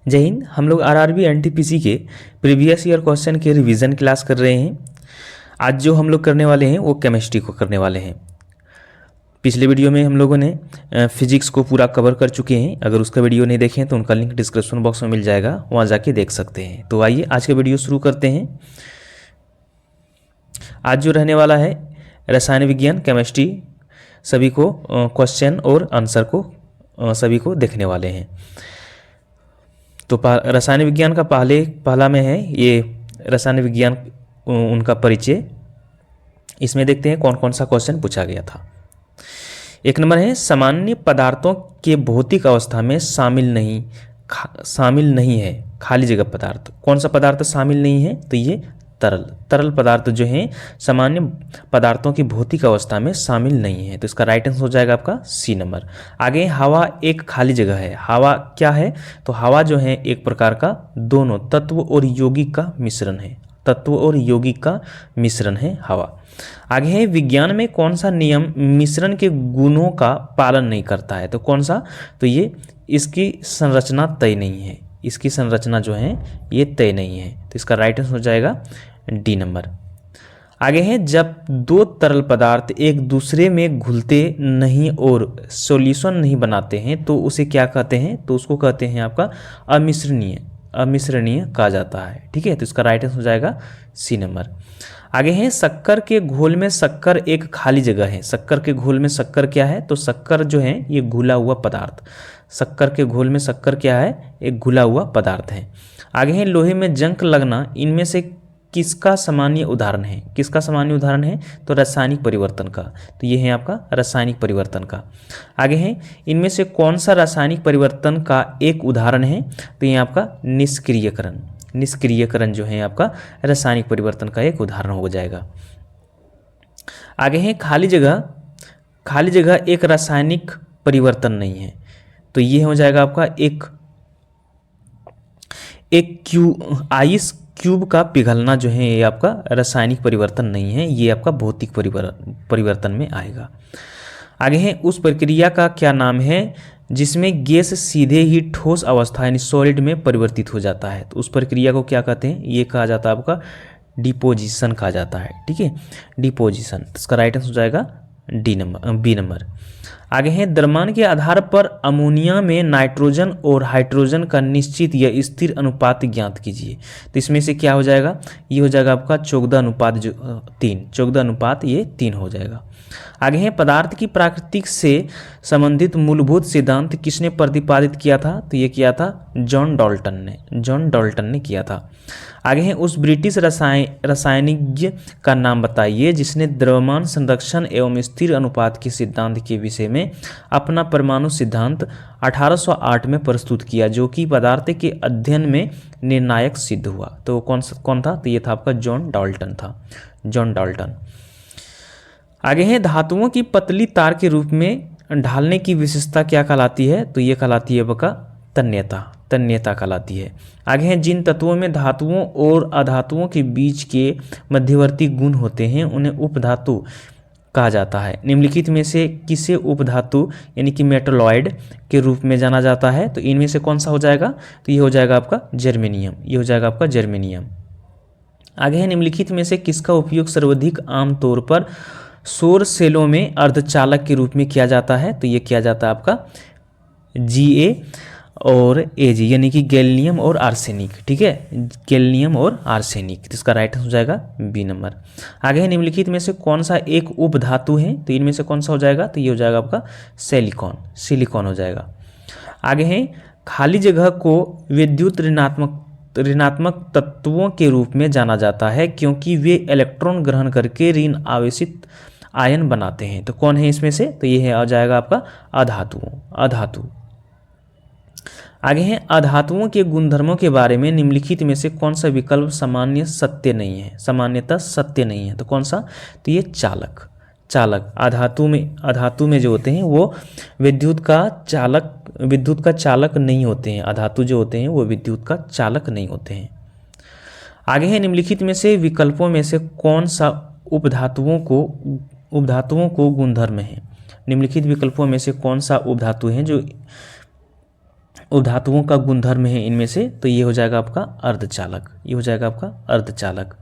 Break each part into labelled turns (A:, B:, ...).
A: जय हिंद। हम लोग आरआरबी एनटीपीसी के प्रीवियस ईयर क्वेश्चन के रिवीजन क्लास कर रहे हैं। आज जो हम लोग करने वाले हैं वो केमिस्ट्री को करने वाले हैं। पिछले वीडियो में हम लोगों ने फिजिक्स को पूरा कवर कर चुके हैं। अगर उसका वीडियो नहीं देखें तो उनका लिंक डिस्क्रिप्शन बॉक्स में मिल जाएगा, वहाँ जाके देख सकते हैं। तो आइए आज का वीडियो शुरू करते हैं। आज जो रहने वाला है रसायन विज्ञान केमिस्ट्री, सभी को क्वेश्चन और आंसर को सभी को देखने वाले हैं। तो रसायन विज्ञान का पहला में है ये रसायन विज्ञान उनका परिचय। इसमें देखते हैं कौन कौन सा क्वेश्चन पूछा गया था। एक नंबर है सामान्य पदार्थों के भौतिक अवस्था में शामिल नहीं है खाली जगह पदार्थ। कौन सा पदार्थ शामिल नहीं है? तो ये तरल पदार्थ जो हैं सामान्य पदार्थों की भौतिक अवस्था में शामिल नहीं है। तो इसका राइट आंसर हो जाएगा आपका सी नंबर। आगे हवा एक खाली जगह है। हवा क्या है? तो हवा जो है एक प्रकार का दोनों तत्व और यौगिक का मिश्रण है। तत्व और यौगिक का मिश्रण है हवा। आगे है विज्ञान में कौन सा नियम मिश्रण के गुणों का पालन नहीं करता है? तो कौन सा? तो ये इसकी संरचना तय नहीं है। इसकी संरचना जो है ये तय नहीं है। तो इसका राइट आंसर हो जाएगा डी नंबर। आगे है जब दो तरल पदार्थ एक दूसरे में घुलते नहीं और सॉल्यूशन नहीं बनाते हैं तो उसे क्या कहते हैं? तो उसको कहते हैं आपका अमिश्रणीय कहा जाता है। ठीक है, तो इसका राइट आंसर हो जाएगा सी नंबर। आगे है शक्कर के घोल में शक्कर एक खाली जगह है। शक्कर के घोल में शक्कर क्या है? तो शक्कर जो है ये घुला हुआ पदार्थ। शक्कर के घोल में शक्कर क्या है? एक घुला हुआ पदार्थ है। आगे है लोहे में जंग लगना इनमें से किसका सामान्य उदाहरण है? किसका सामान्य उदाहरण है? तो रासायनिक परिवर्तन का। तो ये है आपका रासायनिक परिवर्तन का। आगे है इनमें से कौन सा रासायनिक परिवर्तन का एक उदाहरण है? तो ये आपका निष्क्रियकरण। निष्क्रियकरण जो है आपका रासायनिक परिवर्तन का एक उदाहरण हो जाएगा। आगे है खाली जगह एक रासायनिक परिवर्तन नहीं है। तो ये हो जाएगा आपका आइस क्यूब का पिघलना जो है ये आपका रासायनिक परिवर्तन नहीं है, ये आपका भौतिक परिवर्तन में आएगा। आगे है उस प्रक्रिया का क्या नाम है जिसमें गैस सीधे ही ठोस अवस्था यानी सॉलिड में परिवर्तित हो जाता है? तो उस प्रक्रिया को क्या कहते हैं? ये कहा जाता है आपका डिपोजिशन कहा जाता है। ठीक है, डिपोजिशन। तो इसका राइट आंसर हो जाएगा बी नंबर। आगे है द्रव्यमान के आधार पर अमोनिया में नाइट्रोजन और हाइड्रोजन का निश्चित या स्थिर अनुपात ज्ञात कीजिए। तो इसमें से क्या हो जाएगा? ये हो जाएगा आपका 14:3 ये 3 हो जाएगा। आगे है पदार्थ की प्रकृति से संबंधित मूलभूत सिद्धांत किसने प्रतिपादित किया था? तो ये किया था जॉन डाल्टन ने किया था। आगे है उस ब्रिटिश रसायनिज्ञ का नाम बताइए जिसने द्रव्यमान संरक्षण एवं स्थिर अनुपात के सिद्धांत के विषय में अपना परमाणु सिद्धांत 1808 में प्रस्तुत किया, जो कि पदार्थ के अध्ययन में निर्णायक सिद्ध हुआ। तो कौन था? तो ये था आपका जॉन डाल्टन। आगे है धातुओं की पतली तार के रूप में ढालने की विशेषता क्या कहलाती है? तो ये कहलाती है आपका तन्यता कहलाती है। आगे हैं जिन तत्वों में धातुओं और अधातुओं के बीच के मध्यवर्ती गुण होते हैं उन्हें उपधातु कहा जाता है। निम्नलिखित में से किसे उपधातु यानी कि मेटलॉइड के रूप में जाना जाता है? तो इनमें से कौन सा हो जाएगा? तो ये हो जाएगा आपका जर्मेनियम। आगे है निम्नलिखित में से किसका उपयोग सर्वाधिक आमतौर पर सौर सेलों में अर्धचालक के रूप में किया जाता है? तो ये किया जाता है आपका Ga और Ag यानी कि गैलियम और आर्सेनिक। ठीक है, गैलियम और आर्सेनिक। तो इसका राइट हो जाएगा बी नंबर। आगे है निम्नलिखित में से कौन सा एक उपधातु है? तो इनमें से कौन सा हो जाएगा? तो ये हो जाएगा आपका सिलिकॉन हो जाएगा। आगे है खाली जगह को विद्युत ऋणात्मक तत्वों के रूप में जाना जाता है क्योंकि वे इलेक्ट्रॉन ग्रहण करके ऋण आवेशित आयन बनाते हैं। तो कौन है इसमें से? तो ये है आ जाएगा आपका अधातु। आगे हैं अधातुओं के गुणधर्मों के बारे में निम्नलिखित में से कौन सा विकल्प सामान्यतः सत्य नहीं है? तो कौन सा? तो ये चालक अधातु में जो होते हैं वो विद्युत का चालक नहीं होते हैं। अधातु जो होते हैं वो विद्युत का चालक नहीं होते हैं। आगे है निम्नलिखित में से विकल्पों में से कौन सा उपधातुओं को गुणधर्म है? निम्नलिखित विकल्पों में से कौन सा उपधातु है जो धातुओं का गुणधर्म है इनमें से, तो ये हो जाएगा आपका अर्धचालक, ये हो जाएगा आपका अर्धचालक।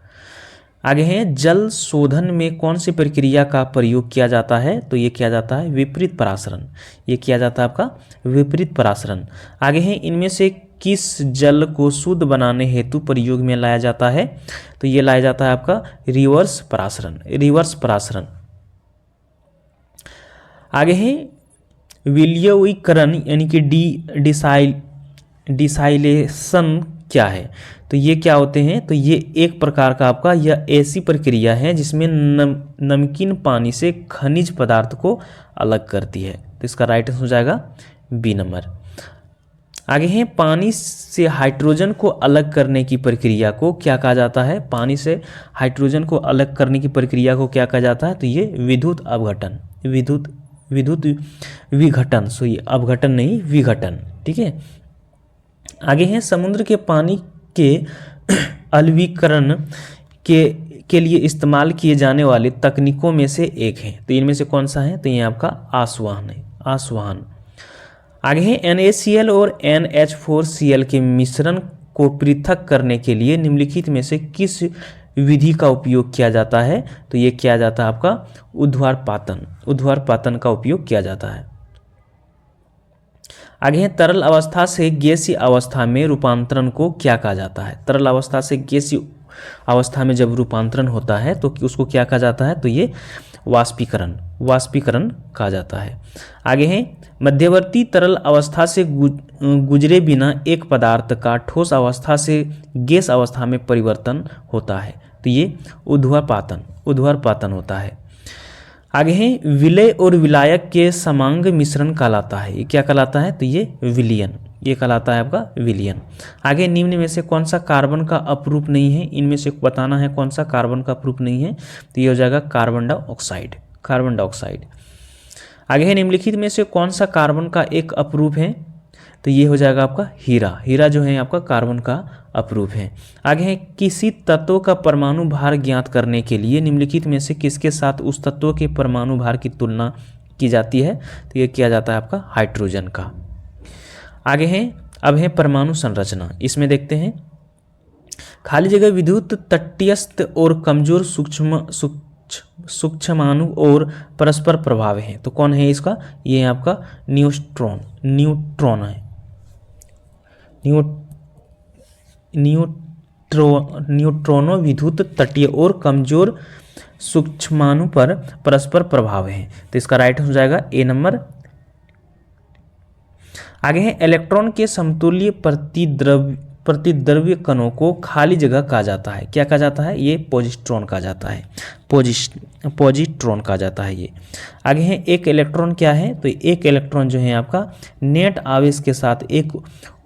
A: आगे है जल शोधन में कौन सी प्रक्रिया का प्रयोग किया जाता है, तो ये किया जाता है विपरीत परासरण, ये किया जाता है आपका विपरीत परासरण। आगे है इनमें से किस जल को शुद्ध बनाने हेतु प्रयोग में लाया जाता है, तो ये लाया जाता है आपका रिवर्स परासरण, रिवर्स परासरण। आगे है विलयनीकरण यानी कि डिसाइलेशन क्या है, तो ये क्या होते हैं, तो ये एक प्रकार का आपका यह ऐसी प्रक्रिया है जिसमें नमकीन पानी से खनिज पदार्थ को अलग करती है, तो इसका राइट आंसर हो जाएगा बी नंबर। आगे है पानी से हाइड्रोजन को अलग करने की प्रक्रिया को क्या कहा जाता है, पानी से हाइड्रोजन को अलग करने की प्रक्रिया को क्या कहा जाता है, तो ये विद्युत अपघटन, विद्युत विघटन, सो ये अपघटन नहीं विघटन, ठीक है। आगे है समुद्र के पानी के अलवीकरण के लिए इस्तेमाल किए जाने वाले तकनीकों में से एक है, तो इनमें से कौन सा है, तो ये आपका आसवाहन है, आसवाहन। आगे है NaCl और NH4Cl के मिश्रण को पृथक करने के लिए निम्नलिखित में से किस विधि का उपयोग किया जाता है, तो ये किया जाता है आपका ऊर्ध्वाधरपातन, ऊर्ध्वाधरपातन का उपयोग किया जाता है। आगे है तरल अवस्था से गैसीय अवस्था में रूपांतरण को क्या कहा जाता है, तरल अवस्था से गैसीय अवस्था में जब रूपांतरण होता है तो उसको क्या कहा जाता है, तो ये वाष्पीकरण, वाष्पीकरण कहा जाता है। आगे है मध्यवर्ती तरल अवस्था से गुजरे बिना एक पदार्थ का ठोस अवस्था से गैस अवस्था में परिवर्तन होता है, तो ये ऊर्ध्वाधरपातन, ऊर्ध्वाधरपातन होता है। आगे है विलय और विलायक के समांग मिश्रण कहलाता है, ये क्या कहलाता है, तो ये विलयन, ये कहलाता है आपका विलयन। आगे निम्न में से कौन सा कार्बन का अपरूप नहीं है, इनमें से बताना है कौन सा कार्बन का अपरूप नहीं है, तो ये हो जाएगा कार्बन डाइऑक्साइड, कार्बन डाइऑक्साइड। आगे है निम्नलिखित में से कौन सा कार्बन का एक अपरूप है, तो ये हो जाएगा आपका हीरा, हीरा जो है आपका कार्बन का अपरूप है। आगे है किसी तत्व का परमाणु भार ज्ञात करने के लिए निम्नलिखित में से किसके साथ उस तत्व के परमाणु भार की तुलना की जाती है, तो ये किया जाता है आपका हाइड्रोजन का। आगे है अब है परमाणु संरचना, इसमें देखते हैं खाली जगह विद्युत तटस्थ और कमजोर सूक्ष्माणु और परस्पर प्रभाव है, तो कौन है इसका, ये आपका न्यूट्रॉन, न्यूट्रॉन है, न्यूट्रॉनों विद्युत तटीय और कमजोर सूक्ष्माणु पर परस्पर प्रभाव है, तो इसका राइट हो जाएगा ए नंबर। आगे है इलेक्ट्रॉन के समतुल्य प्रतिद्रव्य कणों को खाली जगह कहा जाता है, क्या कहा जाता है, ये पॉजिट्रॉन कहा जाता है, पॉजिट्रॉन कहा जाता है ये। आगे है एक इलेक्ट्रॉन क्या है, तो एक इलेक्ट्रॉन जो है आपका नेट आवेश के साथ एक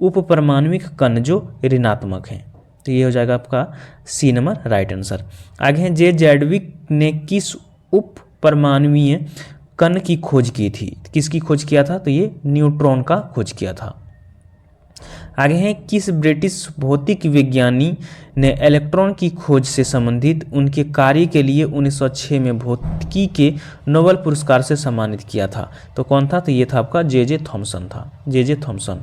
A: उप परमाणुविक कण जो ऋणात्मक है, तो ये हो जाएगा आपका सी नंबर राइट आंसर। आगे है जे जैडविक ने किस उप परमाणुवीय कण की खोज की थी, किसकी खोज किया था, तो ये न्यूट्रॉन का खोज किया था। आगे है किस ब्रिटिश भौतिक विज्ञानी ने इलेक्ट्रॉन की खोज से संबंधित उनके कार्य के लिए 1906 में भौतिकी के नोबेल पुरस्कार से सम्मानित किया था, तो कौन था, तो ये था आपका जे थॉमसन था, जे थॉमसन।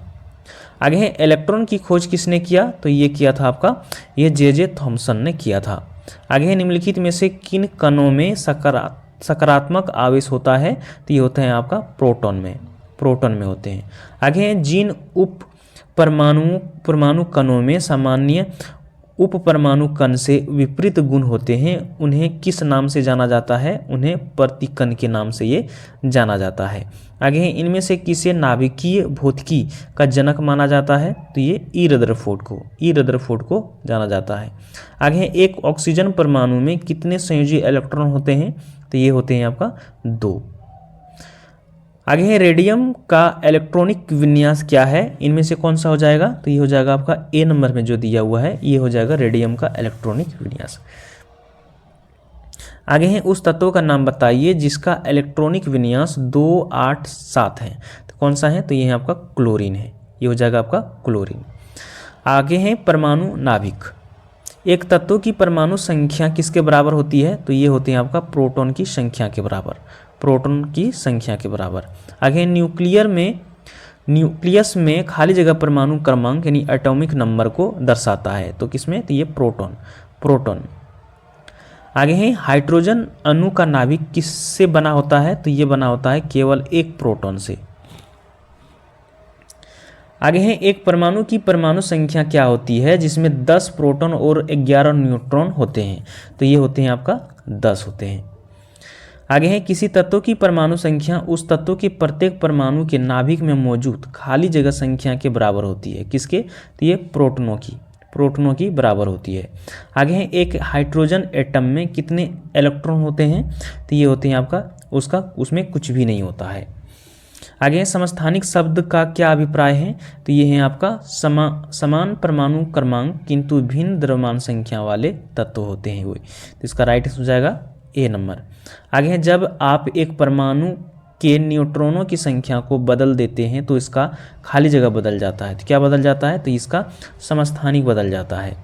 A: आगे है इलेक्ट्रॉन की खोज किसने किया, तो ये किया था आपका ये जे थॉमसन ने किया था। आगे है निम्नलिखित में से किन कणों में सकारात्मक आवेश होता है, तो ये होता है आपका प्रोटॉन में होते हैं। आगे है जिन उप परमाणु कणों में सामान्य उप परमाणु कण से विपरीत गुण होते हैं उन्हें किस नाम से जाना जाता है, उन्हें प्रतिकण के नाम से ये जाना जाता है। आगे है इनमें से किसे नाभिकीय भौतिकी का जनक माना जाता है, तो ये ई रदरफोर्ड को जाना जाता है। आगे है एक ऑक्सीजन परमाणु में कितने संयोजी इलेक्ट्रॉन होते हैं, तो ये होते हैं आपका 2। आगे है रेडियम का इलेक्ट्रॉनिक विन्यास क्या है, इनमें से कौन सा हो जाएगा, तो ये हो जाएगा आपका ए नंबर में जो दिया हुआ है, ये हो जाएगा रेडियम का इलेक्ट्रॉनिक विन्यास। आगे है उस तत्व का नाम बताइए जिसका इलेक्ट्रॉनिक विन्यास 2, 8, 7 है, तो कौन सा है, तो ये है आपका क्लोरीन है, ये हो जाएगा आपका क्लोरीन। आगे है परमाणु नाभिक, एक तत्व की परमाणु संख्या किसके बराबर होती है, तो ये होती है आपका प्रोटॉन की संख्या के बराबर, प्रोटॉन की संख्या के बराबर। आगे न्यूक्लियर में न्यूक्लियस में खाली जगह परमाणु क्रमांक यानी एटॉमिक नंबर को दर्शाता है। तो किसमें? तो ये प्रोटॉन। आगे है हाइड्रोजन अणु का नाभिक किससे बना होता है? तो ये बना होता है केवल एक प्रोटॉन से। आगे है एक परमाणु की परमाणु संख्या क्या होती है जिसमें 10 प्रोटॉन और 11 न्यूट्रॉन होते हैं? तो ये होते हैं आपका 10 होते हैं। आगे है किसी तत्व की परमाणु संख्या उस तत्व के प्रत्येक परमाणु के नाभिक में मौजूद खाली जगह संख्या के बराबर होती है। किसके? तो ये प्रोटॉनों की बराबर होती है। आगे है एक हाइड्रोजन एटम में कितने इलेक्ट्रॉन होते हैं? तो ये होते हैं आपका उसमें कुछ भी नहीं होता है। आगे है समस्थानिक शब्द का क्या अभिप्राय है? तो ये है आपका समान परमाणु क्रमांक किंतु भिन्न द्रव्यमान संख्या वाले तत्व होते हैं वो। तो इसका राइट आंसर हो जाएगा ए नंबर। आगे है जब आप एक परमाणु के न्यूट्रॉनों की संख्या को बदल देते हैं तो इसका खाली जगह बदल जाता है। तो क्या बदल जाता है? तो इसका समस्थानिक बदल जाता है।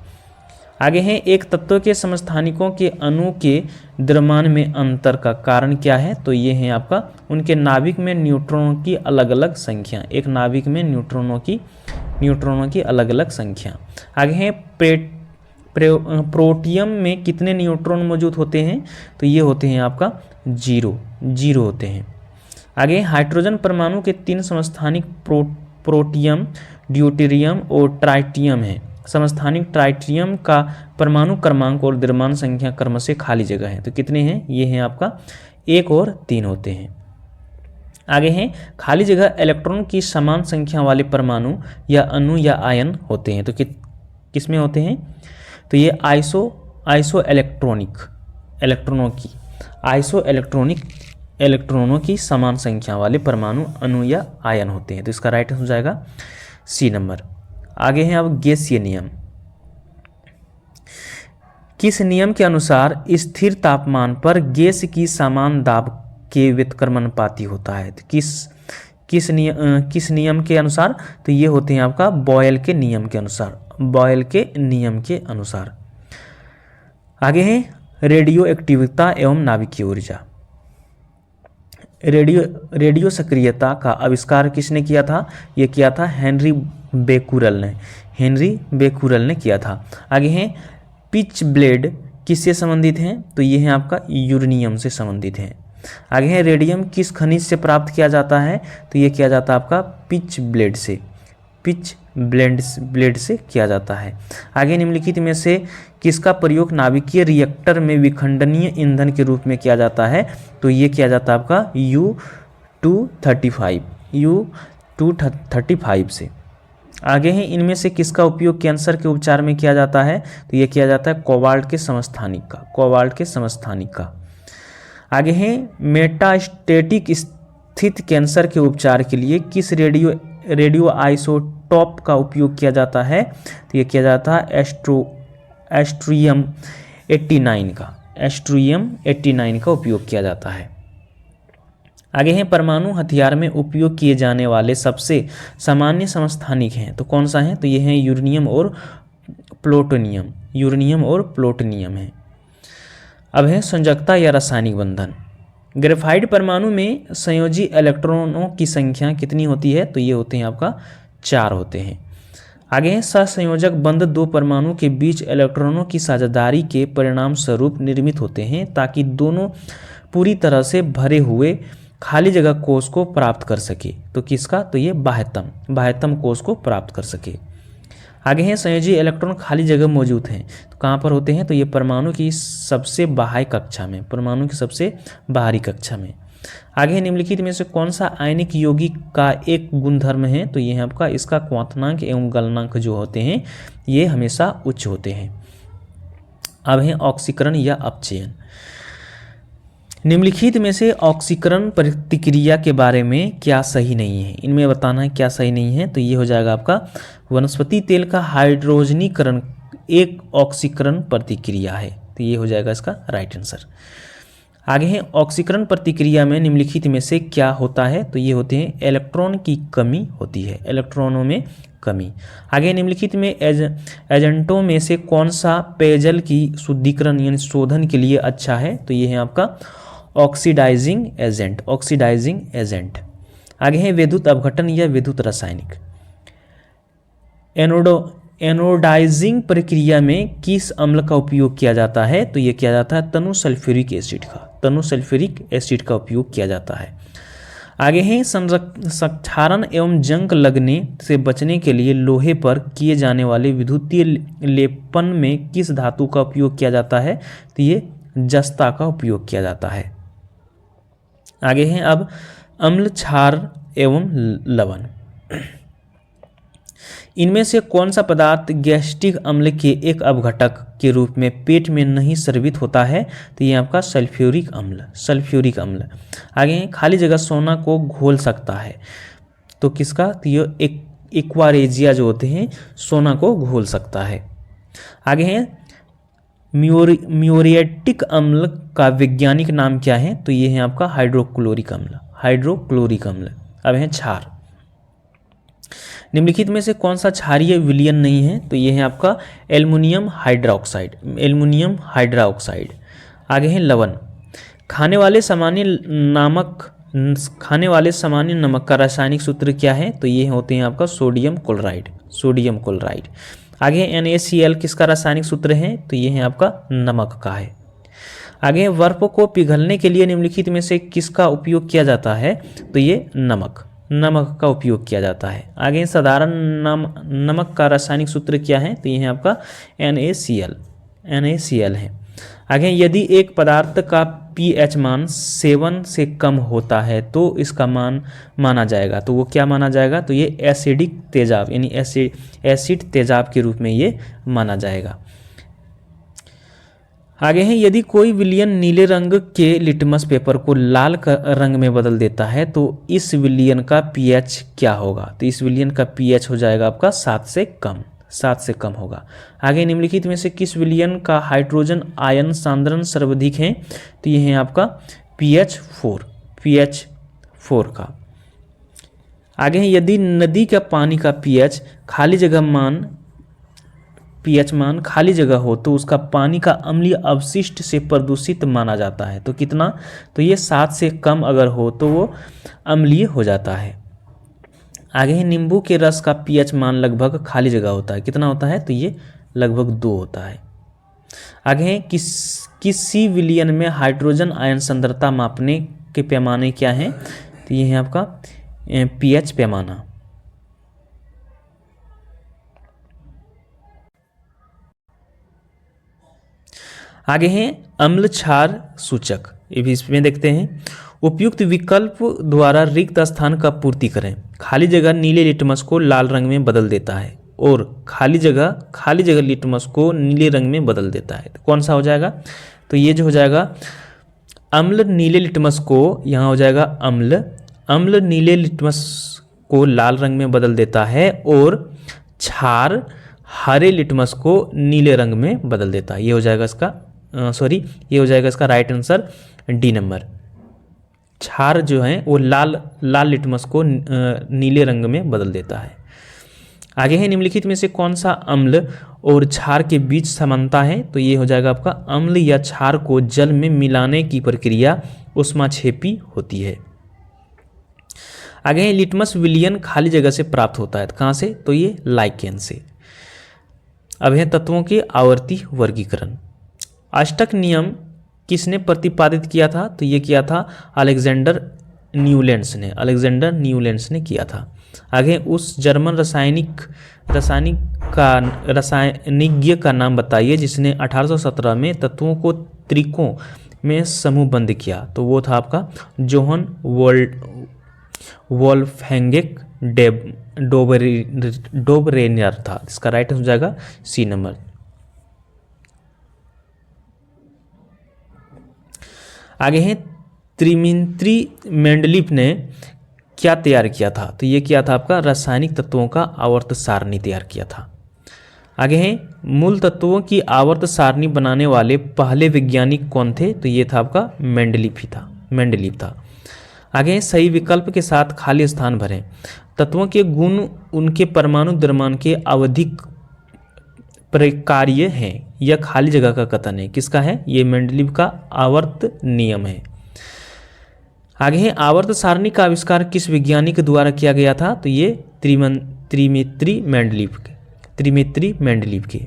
A: आगे है एक तत्व के समस्थानिकों के अणु के द्रव्यमान में अंतर का कारण क्या है? तो ये है आपका उनके नाभिक में न्यूट्रॉनों की अलग अलग संख्या। एक नाभिक में न्यूट्रॉनों की अलग अलग संख्या। आगे है प्रोटियम में कितने न्यूट्रॉन मौजूद होते हैं? तो ये होते हैं आपका 0 होते हैं। आगे हाइड्रोजन परमाणु के 3 समस्थानिक प्रोटियम, ड्यूटेरियम और ट्राइटियम है। समस्थानिक ट्राइटियम का परमाणु क्रमांक और द्रव्यमान संख्या क्रम से खाली जगह है। तो कितने हैं? ये हैं आपका 1 और 3 होते हैं। आगे हैं खाली जगह इलेक्ट्रॉन की समान संख्या वाले परमाणु या अणु या आयन होते हैं। तो किसमें होते हैं? तो ये आइसो इलेक्ट्रॉनों की समान संख्या वाले परमाणु, अणु या आयन होते हैं। तो इसका राइट आंसर हो जाएगा सी नंबर। आगे हैं अब गैसीय नियम। किस नियम के अनुसार स्थिर तापमान पर गैस की समान दाब के व्युत्क्रमानुपाती होता है? तो किस नियम के अनुसार? तो ये होते हैं आपका बॉयल के नियम के अनुसार। आगे है रेडियो एक्टिविता एवं नाभिकीय ऊर्जा। रेडियो सक्रियता का आविष्कार किसने किया था? ये किया था हेनरी बेकुरल ने किया था। आगे हैं पिच ब्लेड किससे संबंधित हैं? तो ये है आपका यूरेनियम से संबंधित हैं। आगे है रेडियम किस खनिज से प्राप्त किया जाता है? तो ये किया जाता है आपका पिच ब्लेड से किया जाता है। आगे निम्नलिखित में से किसका प्रयोग नाभिकीय रिएक्टर में विखंडनीय ईंधन के रूप में किया जाता है? तो ये किया जाता है आपका U-235 से। आगे है इनमें से किसका उपयोग कैंसर के उपचार में किया जाता है? तो ये किया जाता है कोबाल्ट के समस्थानिक का। आगे है मेटास्टेटिक स्थित कैंसर के उपचार के लिए किस रेडियो आइसोटॉप का उपयोग किया जाता है? तो ये किया जाता है एस्ट्रियम 89 का उपयोग किया जाता है। आगे हैं परमाणु हथियार में उपयोग किए जाने वाले सबसे सामान्य समस्थानिक हैं। तो कौन सा है? तो ये हैं यूरेनियम और प्लूटोनियम है। अब है संयोजकता या रासायनिक बंधन। ग्रेफाइट परमाणु में संयोजी इलेक्ट्रॉनों की संख्या कितनी होती है? तो ये होते हैं आपका 4 होते हैं। आगे है सहसंयोजक बंध 2 परमाणु के बीच इलेक्ट्रॉनों की साझेदारी के परिणाम स्वरूप निर्मित होते हैं ताकि दोनों पूरी तरह से भरे हुए खाली जगह कोष को प्राप्त कर सके। तो किसका? तो ये बाह्यतम कोष को प्राप्त कर सके। आगे हैं संयोजी इलेक्ट्रॉन खाली जगह मौजूद हैं। तो कहाँ पर होते हैं? तो ये परमाणु की सबसे बाहरी कक्षा में। आगे निम्नलिखित में से कौन सा आयनिक यौगिक का एक गुणधर्म है? तो ये है आपका इसका क्वांटनांक एवं गलनांक जो होते हैं ये हमेशा उच्च होते हैं। अब है ऑक्सीकरण या अपचयन। निम्नलिखित में से ऑक्सीकरण प्रतिक्रिया के बारे में क्या सही नहीं है? इनमें बताना है क्या सही नहीं है। तो ये हो जाएगा आपका वनस्पति तेल का हाइड्रोजनीकरण एक ऑक्सीकरण प्रतिक्रिया है। तो ये हो जाएगा इसका राइट आंसर। आगे है ऑक्सीकरण प्रतिक्रिया में निम्नलिखित में से क्या होता है? तो ये होते हैं इलेक्ट्रॉन की कमी होती है, इलेक्ट्रॉनों में कमी। आगे निम्नलिखित में एजेंटों में से कौन सा पेयजल की शुद्धिकरण यानी शोधन के लिए अच्छा है? तो ये है आपका ऑक्सीडाइजिंग एजेंट। आगे है विद्युत अपघटन या विद्युत रासायनिक। एनोडाइजिंग प्रक्रिया में किस अम्ल का उपयोग किया जाता है? तो ये किया जाता है तनु सल्फ्यूरिक एसिड का, तनु सल्फ्यूरिक एसिड का उपयोग किया जाता है। आगे है क्षारण एवं जंग लगने से बचने के लिए लोहे पर किए जाने वाले विद्युतीय लेपन में किस धातु का उपयोग किया जाता है? तो ये जस्ता का उपयोग किया जाता है। आगे है अब अम्ल, क्षार एवं लवण। इनमें से कौन सा पदार्थ गैस्ट्रिक अम्ल के एक अपघटक के रूप में पेट में नहीं स्रावित होता है? तो ये आपका सल्फ्यूरिक अम्ल, सल्फ्यूरिक अम्ल। आगे खाली जगह सोना को घोल सकता है, तो किसका? तो ये एक्वारेजिया जो होते हैं सोना को घोल सकता है। आगे है म्यूरेटिक अम्ल का वैज्ञानिक नाम क्या है? तो ये है आपका हाइड्रोक्लोरिक अम्ल, हाइड्रोक्लोरिक अम्ल। अब है क्षार। निम्नलिखित में से कौन सा क्षारीय विलयन नहीं है? तो ये है आपका एल्युमिनियम हाइड्रोक्साइड, एल्युमिनियम हाइड्रोक्साइड। आगे है लवण। खाने वाले सामान्य नमक का रासायनिक सूत्र क्या है? तो ये होते हैं आपका सोडियम क्लोराइड, सोडियम क्लोराइड। आगे है NaCl किसका रासायनिक सूत्र है? तो ये है आपका नमक का है। आगे बर्फ को पिघलने के लिए निम्नलिखित में से किसका उपयोग किया जाता है? तो ये नमक का उपयोग किया जाता है। आगे साधारण नमक का रासायनिक सूत्र क्या है? तो ये है आपका NaCl है। आगे यदि एक पदार्थ का pH मान 7 से कम होता है तो इसका मान माना जाएगा, तो वो क्या माना जाएगा? तो ये एसिडिक तेजाब यानी एसिड तेजाब के रूप में ये माना जाएगा। आगे है यदि कोई विलयन नीले रंग के लिटमस पेपर को लाल रंग में बदल देता है तो इस विलयन का pH क्या होगा? तो इस विलयन का pH हो जाएगा आपका 7 से कम, 7 से कम होगा। आगे निम्नलिखित में से किस विलयन का हाइड्रोजन आयन सांद्रण सर्वाधिक है? तो ये है आपका pH 4 का। आगे है यदि नदी का पानी का pH मान खाली जगह हो तो उसका पानी का अम्लीय अवशिष्ट से प्रदूषित माना जाता है, तो कितना? तो ये 7 से कम अगर हो तो वो अम्लीय हो जाता है। आगे है नींबू के रस का pH मान लगभग खाली जगह होता है, कितना होता है? तो ये लगभग 2 होता है। आगे है किसी विलयन में हाइड्रोजन आयन सांद्रता मापने के पैमाने क्या हैं? तो ये है आपका pH पैमाना। आगे हैं अम्ल क्षार सूचक, ये भी इसमें देखते हैं। उपयुक्त विकल्प द्वारा रिक्त स्थान का पूर्ति करें। खाली जगह नीले लिटमस को लाल रंग में बदल देता है और खाली जगह लिटमस को नीले रंग में बदल देता है, तो कौन सा हो जाएगा? तो ये जो हो जाएगा अम्ल नीले लिटमस को, यहाँ हो जाएगा अम्ल नीले लिटमस को लाल रंग में बदल देता है और क्षार हरे लिटमस को नीले रंग में बदल देता है। ये हो जाएगा इसका ये हो जाएगा इसका राइट आंसर डी नंबर। क्षार जो है वो लाल लिटमस को नीले रंग में बदल देता है। आगे है निम्नलिखित में से कौन सा अम्ल और क्षार के बीच समानता है? तो ये हो जाएगा आपका अम्ल या क्षार को जल में मिलाने की प्रक्रिया ऊष्माक्षेपी होती है। आगे है लिटमस विलयन खाली जगह से प्राप्त होता है, कहाँ से? तो ये लाइकेन से। अब है तत्वों के आवर्ती वर्गीकरण। अष्टक नियम किसने प्रतिपादित किया था? तो ये किया था अलेक्जेंडर न्यूलैंड्स ने किया था। आगे उस जर्मन रसायनिज्ञ का नाम बताइए जिसने 1817 में तत्वों को त्रिकों में समूहबद्ध किया, तो वो था आपका जोहन वोल्फगैंग डोबरेनियर था। इसका राइट हो जाएगा सी नंबर। आगे है त्रिमित्री मेंडलीफ ने क्या तैयार किया था? तो ये किया था आपका रासायनिक तत्वों का आवर्त सारणी तैयार किया था। आगे है मूल तत्वों की आवर्त सारणी बनाने वाले पहले वैज्ञानिक कौन थे? तो ये था आपका मेंडलीफ था। आगे सही विकल्प के साथ खाली स्थान भरें। तत्वों के गुण उनके परमाणु द्रव्यमान के आवधिक प्रकार्य हैं, यह खाली जगह का कथन है। किसका है? ये मेंडलीफ का आवर्त नियम है। आगे है आवर्त सारणी का आविष्कार किस वैज्ञानिक द्वारा किया गया था, तो ये त्रिमित्री मेंडलीव के।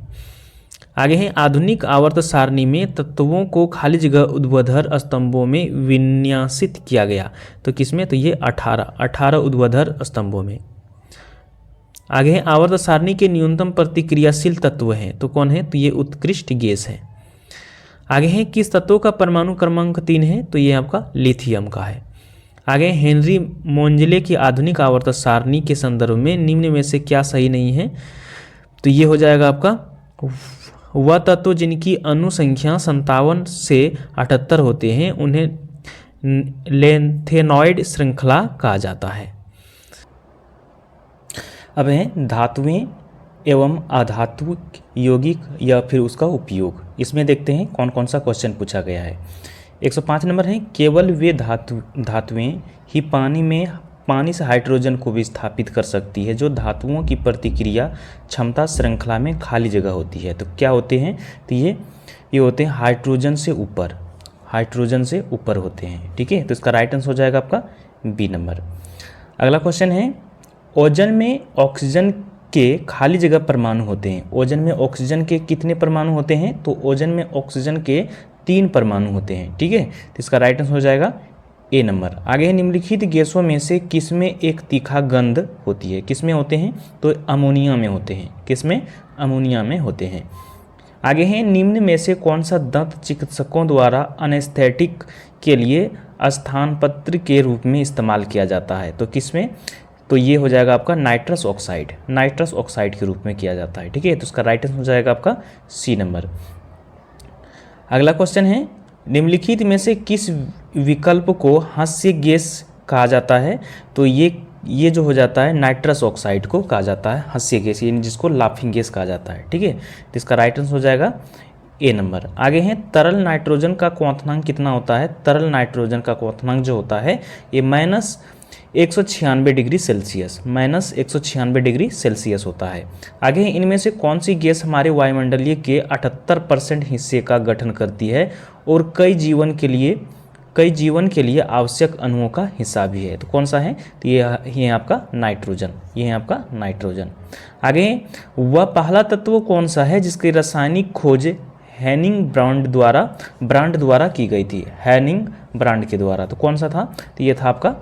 A: आगे है आधुनिक आवर्त सारणी में तत्वों को खाली जगह ऊर्ध्वाधर स्तंभों में विन्यासित किया गया, तो किसमें, तो ये 18 ऊर्ध्वाधर स्तंभों में। आगे है आवर्त सारणी के न्यूनतम प्रतिक्रियाशील तत्व हैं, तो कौन है, तो ये उत्कृष्ट गैस है। आगे है किस तत्व का परमाणु क्रमांक 3 है, तो ये आपका लिथियम का है। आगे हेनरी मोंजले की आधुनिक आवर्त सारणी के संदर्भ में निम्न में से क्या सही नहीं है, तो ये हो जाएगा आपका वह तत्व जिनकी अणु संख्या 57 से 78 होते हैं उन्हें लेंथेनॉइड श्रृंखला कहा जाता है। अब है धातुएं एवं अधात्विक यौगिक या फिर उसका उपयोग। इसमें देखते हैं कौन कौन सा क्वेश्चन पूछा गया है। 105 नंबर है केवल वे धातुएं ही पानी से हाइड्रोजन को विस्थापित कर सकती है जो धातुओं की प्रतिक्रिया क्षमता श्रृंखला में खाली जगह होती है। तो क्या होते हैं, तो ये होते हैं हाइड्रोजन से ऊपर होते हैं। ठीक है, तो इसका राइट आंसर हो जाएगा आपका बी नंबर। अगला क्वेश्चन है ओजन में ऑक्सीजन के खाली जगह परमाणु होते हैं। ओजन में ऑक्सीजन के कितने परमाणु होते हैं, तो ओजन में ऑक्सीजन के 3 परमाणु होते हैं। ठीक है, तो इसका राइट आंसर हो जाएगा ए नंबर। आगे है निम्नलिखित गैसों में से किसमें एक तीखा गंध होती है, किसमें होते हैं, तो अमोनिया में होते हैं। किसमें, अमोनिया में होते हैं। आगे है निम्न में से कौन सा दंत चिकित्सकों द्वारा एनेस्थेटिक के लिए स्थानपत्र के रूप में इस्तेमाल किया जाता है, तो किसमें, तो ये हो जाएगा आपका नाइट्रस ऑक्साइड के रूप में किया जाता है। ठीक है, तो उसका राइट आंसर हो जाएगा आपका सी नंबर। अगला क्वेश्चन है निम्नलिखित में से किस विकल्प को हास्य गैस कहा जाता है, तो ये जो हो जाता है नाइट्रस ऑक्साइड को कहा जाता है हास्य गैस, यानी जिसको लाफिंग गैस कहा जाता है। ठीक है, तो इसका राइट आंसर हो जाएगा ए नंबर। आगे है तरल नाइट्रोजन का क्वथनांक कितना होता है। तरल नाइट्रोजन का क्वथनांक जो होता है ये -196 डिग्री सेल्सियस होता है। आगे इनमें से कौन सी गैस हमारे वायुमंडलीय के 78% हिस्से का गठन करती है और कई जीवन के लिए आवश्यक अणुओं का हिस्सा भी है, तो कौन सा है, तो ये है आपका नाइट्रोजन। आगे वह पहला तत्व कौन सा है जिसकी रासायनिक खोज हैनिंग ब्रांड द्वारा की गई थी, हैनिंग ब्रांड के द्वारा, तो कौन सा था, तो ये था आपका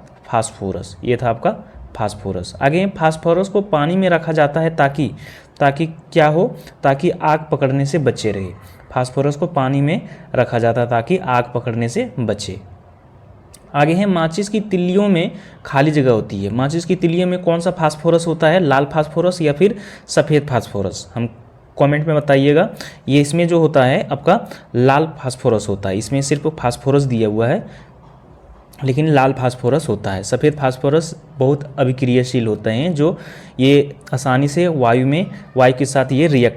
A: फास्फोरस। आगे फास्फोरस को पानी में रखा जाता है ताकि क्या हो, ताकि आग पकड़ने से बचे रहे। फास्फोरस को पानी में रखा जाता है ताकि आग पकड़ने से बचे। आगे है माचिस की तिल्लियों में खाली जगह होती है। माचिस की तिल्लियों में कौन सा फास्फोरस होता है, लाल फास्फोरस या फिर सफ़ेद फास्फोरस, हम कमेंट में बताइएगा। ये इसमें जो होता है आपका लाल फास्फोरस होता है, इसमें सिर्फ फास्फोरस दिया हुआ है लेकिन लाल फास्फोरस होता है। सफ़ेद फास्फोरस बहुत अभिक्रियाशील होते हैं, जो ये आसानी से वायु के साथ ये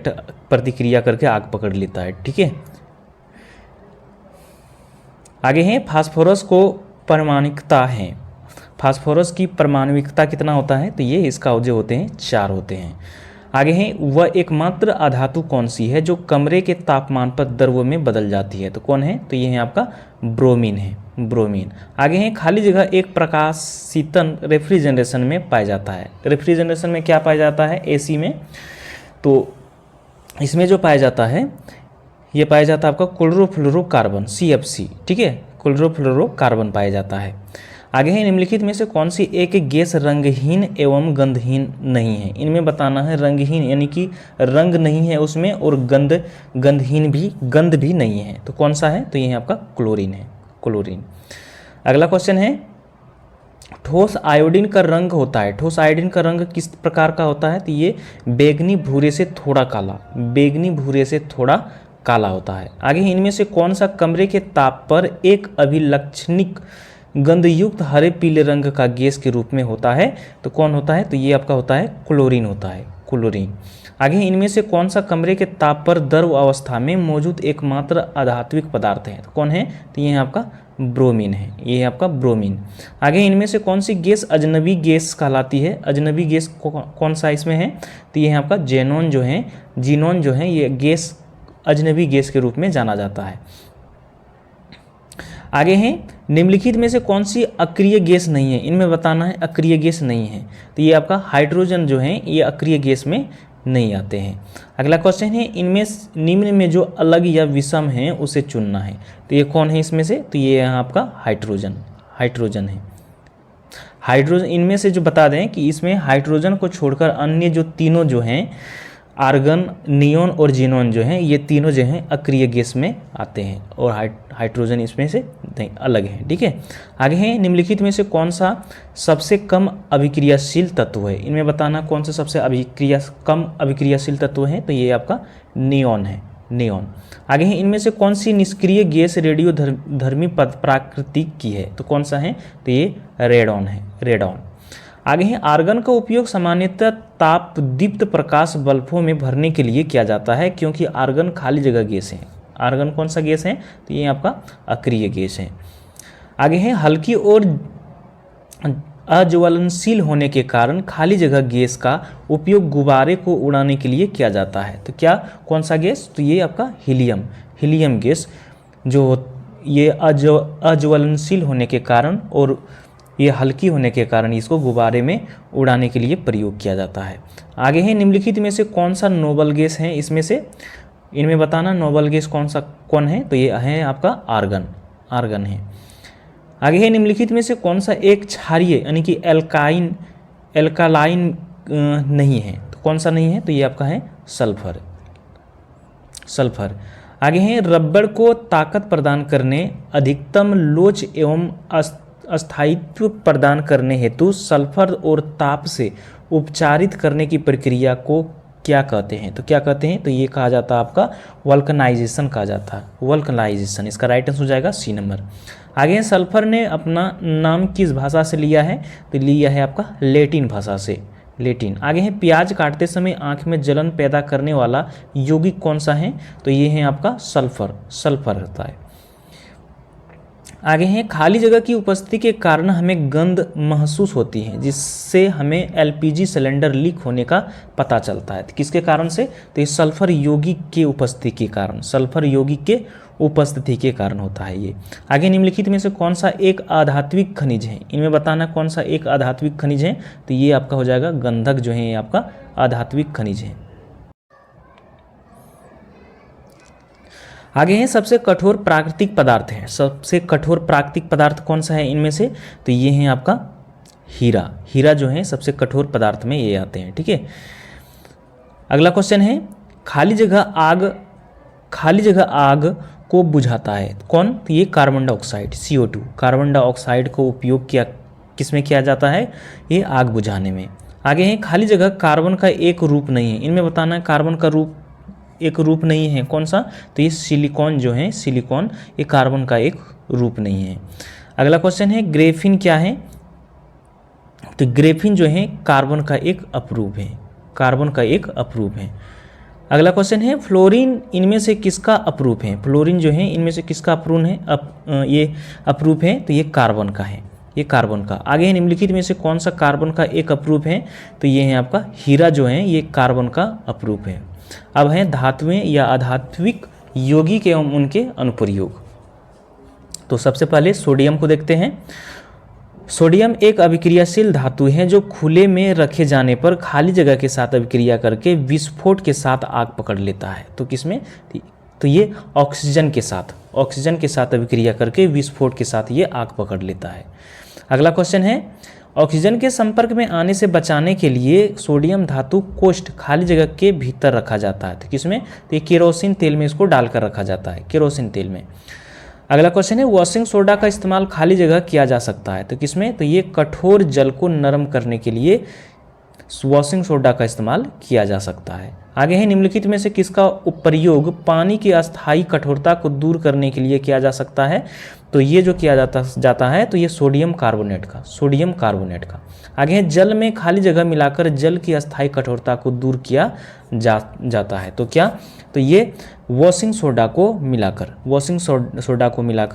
A: प्रतिक्रिया करके आग पकड़ लेता है। ठीक है, आगे है फास्फोरस को परमाणुकता है। फास्फोरस की परमाणुकता कितना होता है, तो ये इसका जो होते हैं 4 होते हैं। आगे है वह एकमात्र अधातु कौन सी है जो कमरे के तापमान पर द्रव में बदल जाती है, तो कौन है, तो ये है आपका ब्रोमीन। आगे है खाली जगह एक प्रकाशितन रेफ्रिजरेशन में पाया जाता है। रेफ्रिजरेशन में क्या पाया जाता है, एसी में, तो इसमें जो पाया जाता है ये पाया जाता है आपका क्लोरोफ्लोरोकार्बन CFC। ठीक है, क्लोरोफ्लोरोकार्बन पाया जाता है। आगे है निम्नलिखित में से कौन सी एक गैस रंगहीन एवं गंधहीन नहीं है। इनमें बताना है रंगहीन यानी कि रंग नहीं है उसमें, और गंध भी नहीं है, तो कौन सा है, तो ये आपका क्लोरीन। अगला क्वेश्चन है ठोस आयोडीन का रंग होता है। ठोस आयोडीन का रंग किस प्रकार का होता है, तो ये बैगनी भूरे से थोड़ा काला होता है। आगे इनमें से कौन सा कमरे के ताप पर एक अभिलक्षणिक गंधयुक्त हरे पीले रंग का गैस के रूप में होता है, तो कौन होता है, तो ये आपका होता है क्लोरीन। आगे इनमें से कौन सा कमरे के ताप पर द्रव अवस्था में मौजूद एकमात्र अधात्विक पदार्थ है, तो कौन है, तो ये आपका ब्रोमीन है, ये है आपका ब्रोमीन। आगे इनमें से कौन सी गैस अजनबी गैस कहलाती है। अजनबी गैस कौन सा इसमें है, तो ये है आपका जीनोन जो है ये गैस अजनबी गैस के रूप में जाना जाता है। आगे हैं निम्नलिखित में से कौन सी अक्रिय गैस नहीं है, इनमें बताना है अक्रिय गैस नहीं है। तो ये आपका हाइड्रोजन जो है ये अक्रिय गैस में नहीं आते हैं। अगला क्वेश्चन है इनमें निम्न में जो अलग या विषम है उसे चुनना है। तो ये कौन है इसमें से, तो ये यहाँ आपका हाइड्रोजन है। हाइड्रोजन इनमें से जो बता दें कि इसमें हाइड्रोजन को छोड़कर अन्य जो तीनों जो हैं आर्गन, नियोन और जीनोन जो हैं ये तीनों जो हैं अक्रिय गैस में आते हैं और हाइड्रोजन इसमें से अलग है। ठीक है, आगे हैं निम्नलिखित में से कौन सा सबसे कम अभिक्रियाशील तत्व है, इनमें बताना कौन सा सबसे कम अभिक्रियाशील तत्व है। तो ये आपका नियोन है, नियोन। आगे हैं इनमें से कौन सी निष्क्रिय गैस रेडियोधर्मी प्रकृति की है, तो कौन सा है, तो ये रेडॉन है, रेडॉन। आगे हैं आर्गन का उपयोग सामान्यतः ताप दीप्त प्रकाश बल्बों में भरने के लिए किया जाता है क्योंकि आर्गन खाली जगह गैस है। आर्गन कौन सा गैस है, तो ये आपका अक्रिय गैस है। आगे हैं हल्की और अज्वलनशील होने के कारण खाली जगह गैस का उपयोग गुब्बारे को उड़ाने के लिए किया जाता है। तो क्या कौन सा गैस, तो ये आपका हीलियम गैस जो ये अज्वलनशील होने के कारण और ये हल्की होने के कारण इसको गुब्बारे में उड़ाने के लिए प्रयोग किया जाता है। आगे है निम्नलिखित में से कौन सा नोबल गैस है, इसमें से इनमें बताना नोबल गैस कौन है, तो ये है आपका आर्गन है। आगे है निम्नलिखित में से कौन सा एक क्षारीय यानी कि एल्कालाइन नहीं है, तो कौन सा नहीं है, तो ये आपका है सल्फर। आगे है रबड़ को ताकत प्रदान करने, अधिकतम लोच एवं स्थायित्व प्रदान करने हेतु सल्फर और ताप से उपचारित करने की प्रक्रिया को क्या कहते हैं, तो क्या कहते हैं, तो ये कहा जाता है आपका वल्कनाइजेशन कहा जाता है, वल्कनाइजेशन। इसका राइट आंसर हो जाएगा सी नंबर। आगे है सल्फर ने अपना नाम किस भाषा से लिया है, तो लिया है आपका लैटिन भाषा से, लैटिन। आगे है प्याज काटते समय आंख में जलन पैदा करने वाला यौगिक कौन सा है, तो ये है आपका सल्फर होता है। आगे हैं खाली जगह की उपस्थिति के कारण हमें गंध महसूस होती है जिससे हमें एलपीजी सिलेंडर लीक होने का पता चलता है। तो किसके कारण से, तो ये सल्फर यौगिक के उपस्थिति के कारण, सल्फर यौगिक के उपस्थिति के कारण होता है ये। आगे निम्नलिखित में से कौन सा एक आधात्विक खनिज है, इनमें बताना कौन सा एक आधात्विक खनिज है, तो ये आपका हो जाएगा गंधक जो है ये आपका आधात्विक खनिज है। आगे है सबसे कठोर प्राकृतिक पदार्थ है, सबसे कठोर प्राकृतिक पदार्थ कौन सा है इनमें से, तो ये है आपका हीरा जो है सबसे कठोर पदार्थ में ये आते हैं। ठीक है, अगला क्वेश्चन है खाली जगह आग को बुझाता है कौन, तो ये carbon dioxide CO2, carbon dioxide को उपयोग किसमें किया जाता है, ये आग बुझाने में। आगे है खाली जगह कार्बन का एक रूप नहीं है, इनमें बताना है कार्बन का एक रूप नहीं है कौन सा, तो ये सिलिकॉन जो है, सिलिकॉन ये कार्बन का एक रूप नहीं है। अगला क्वेश्चन है ग्रेफिन क्या है, तो ग्रेफिन जो है कार्बन का एक अपरूप है, कार्बन का एक अपरूप है। अगला क्वेश्चन है फ्लोरीन इनमें से किसका अपरूप है, फ्लोरीन जो है इनमें से किसका अपरूप है, ये अपरूप है, तो ये कार्बन का है, ये कार्बन का। आगे है निम्नलिखित में से कौन सा कार्बन का एक अपरूप है, तो ये है आपका हीरा जो है ये कार्बन का अपरूप है। अब है धातुएं या अधात्विक यौगिक एवं उनके अनुप्रयोग। तो सबसे पहले सोडियम को देखते हैं। सोडियम एक अभिक्रियाशील धातु है जो खुले में रखे जाने पर खाली जगह के साथ अभिक्रिया करके विस्फोट के साथ आग पकड़ लेता है। तो किसमें, तो ये ऑक्सीजन के साथ अभिक्रिया करके विस्फोट के साथ ये आग पकड़ लेता है। अगला क्वेश्चन है ऑक्सीजन के संपर्क में आने से बचाने के लिए सोडियम धातु कोष्ठ खाली जगह के भीतर रखा जाता है। तो किसमें, तो ये केरोसिन तेल में इसको डालकर रखा जाता है, केरोसिन तेल में। अगला क्वेश्चन है वॉशिंग सोडा का इस्तेमाल खाली जगह किया जा सकता है। तो किसमें, तो ये कठोर जल को नरम करने के लिए वॉशिंग सोडा का इस्तेमाल किया जा सकता है। आगे है निम्नलिखित में से किसका प्रयोग पानी की अस्थायी कठोरता को दूर करने के लिए किया जा सकता है, तो ये जो किया जाता है तो ये सोडियम कार्बोनेट का। आगे है जल में खाली जगह मिलाकर जल की अस्थायी कठोरता को दूर किया जाता है। तो क्या, तो ये वॉशिंग सोडा को मिलाकर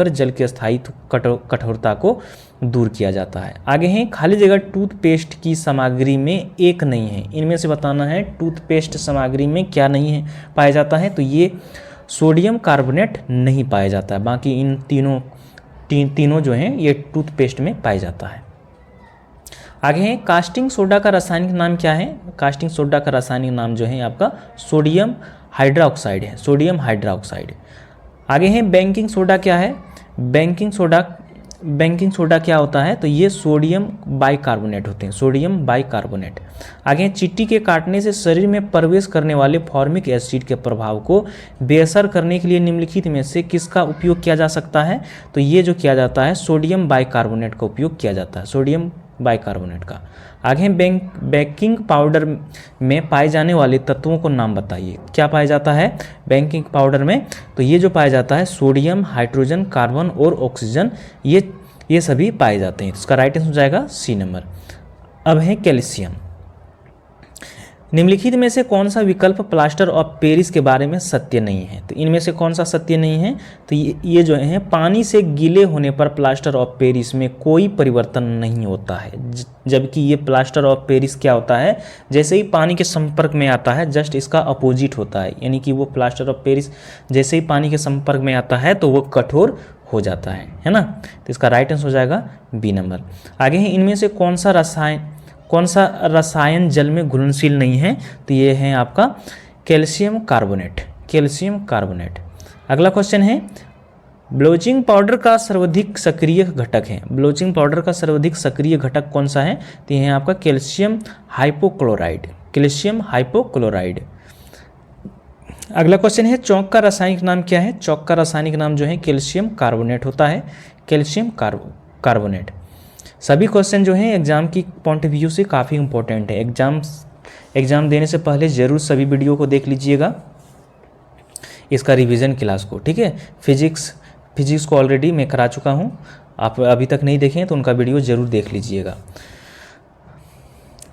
A: जल की अस्थायी कठोरता को दूर किया जाता है। आगे है खाली जगह टूथपेस्ट की सामग्री में एक नहीं है, इनमें से बताना है टूथपेस्ट सामग्री में क्या नहीं है पाया जाता है, तो ये सोडियम कार्बोनेट नहीं पाया जाता है। बाकी इन तीनों तीनों जो हैं ये टूथपेस्ट में पाया जाता है। आगे है कास्टिंग सोडा का रासायनिक नाम क्या है? कास्टिंग सोडा का रासायनिक नाम जो है आपका सोडियम हाइड्रोक्साइड है, सोडियम हाइड्रोक्साइड। आगे है बेकिंग सोडा क्या है? बेकिंग सोडा क्या होता है? तो ये सोडियम बाइकार्बोनेट होते हैं, सोडियम बाइकार्बोनेट। आगे चींटी के काटने से शरीर में प्रवेश करने वाले फॉर्मिक एसिड के प्रभाव को बेअसर करने के लिए निम्नलिखित में से किसका उपयोग किया जा सकता है? तो ये जो किया जाता है सोडियम बाइकार्बोनेट का उपयोग किया जाता है, सोडियम बाइकार्बोनेट का। आगे बेकिंग पाउडर में पाए जाने वाले तत्वों को नाम बताइए। क्या पाया जाता है बेकिंग पाउडर में? तो ये जो पाया जाता है सोडियम, हाइड्रोजन, कार्बन और ऑक्सीजन, ये सभी पाए जाते हैं। इसका राइट आंसर हो जाएगा सी नंबर। अब है कैल्शियम। निम्नलिखित में से कौन सा विकल्प प्लास्टर ऑफ पेरिस के बारे में सत्य नहीं है? तो इनमें से कौन सा सत्य नहीं है? तो ये जो है पानी से गीले होने पर प्लास्टर ऑफ पेरिस में कोई परिवर्तन नहीं होता है, जबकि ये प्लास्टर ऑफ पेरिस क्या होता है? जैसे ही पानी के संपर्क में आता है जस्ट इसका अपोजिट होता है, यानी कि वो प्लास्टर ऑफ पेरिस जैसे ही पानी के संपर्क में आता है तो वो कठोर हो जाता है ना। तो इसका राइट आंसर हो जाएगा बी नंबर। आगे है इनमें से कौन सा रसायन जल में घुलनशील नहीं है? तो ये है आपका कैल्शियम कार्बोनेट, कैल्शियम कार्बोनेट। अगला क्वेश्चन है ब्लीचिंग पाउडर का सर्वाधिक सक्रिय घटक है। ब्लीचिंग पाउडर का सर्वाधिक सक्रिय घटक कौन सा है? तो ये है आपका कैल्शियम हाइपोक्लोराइड, कैल्शियम हाइपोक्लोराइड। अगला क्वेश्चन है चौक का रासायनिक नाम क्या है? चौक का रासायनिक नाम जो है कैल्शियम कार्बोनेट होता है, कैल्शियम कार्बोनेट। सभी क्वेश्चन जो हैं एग्जाम की पॉइंट ऑफ व्यू से काफ़ी इंपॉर्टेंट है। एग्जाम देने से पहले ज़रूर सभी वीडियो को देख लीजिएगा, इसका रिवीजन क्लास को, ठीक है। फिजिक्स को ऑलरेडी मैं करा चुका हूँ, आप अभी तक नहीं देखें तो उनका वीडियो ज़रूर देख लीजिएगा।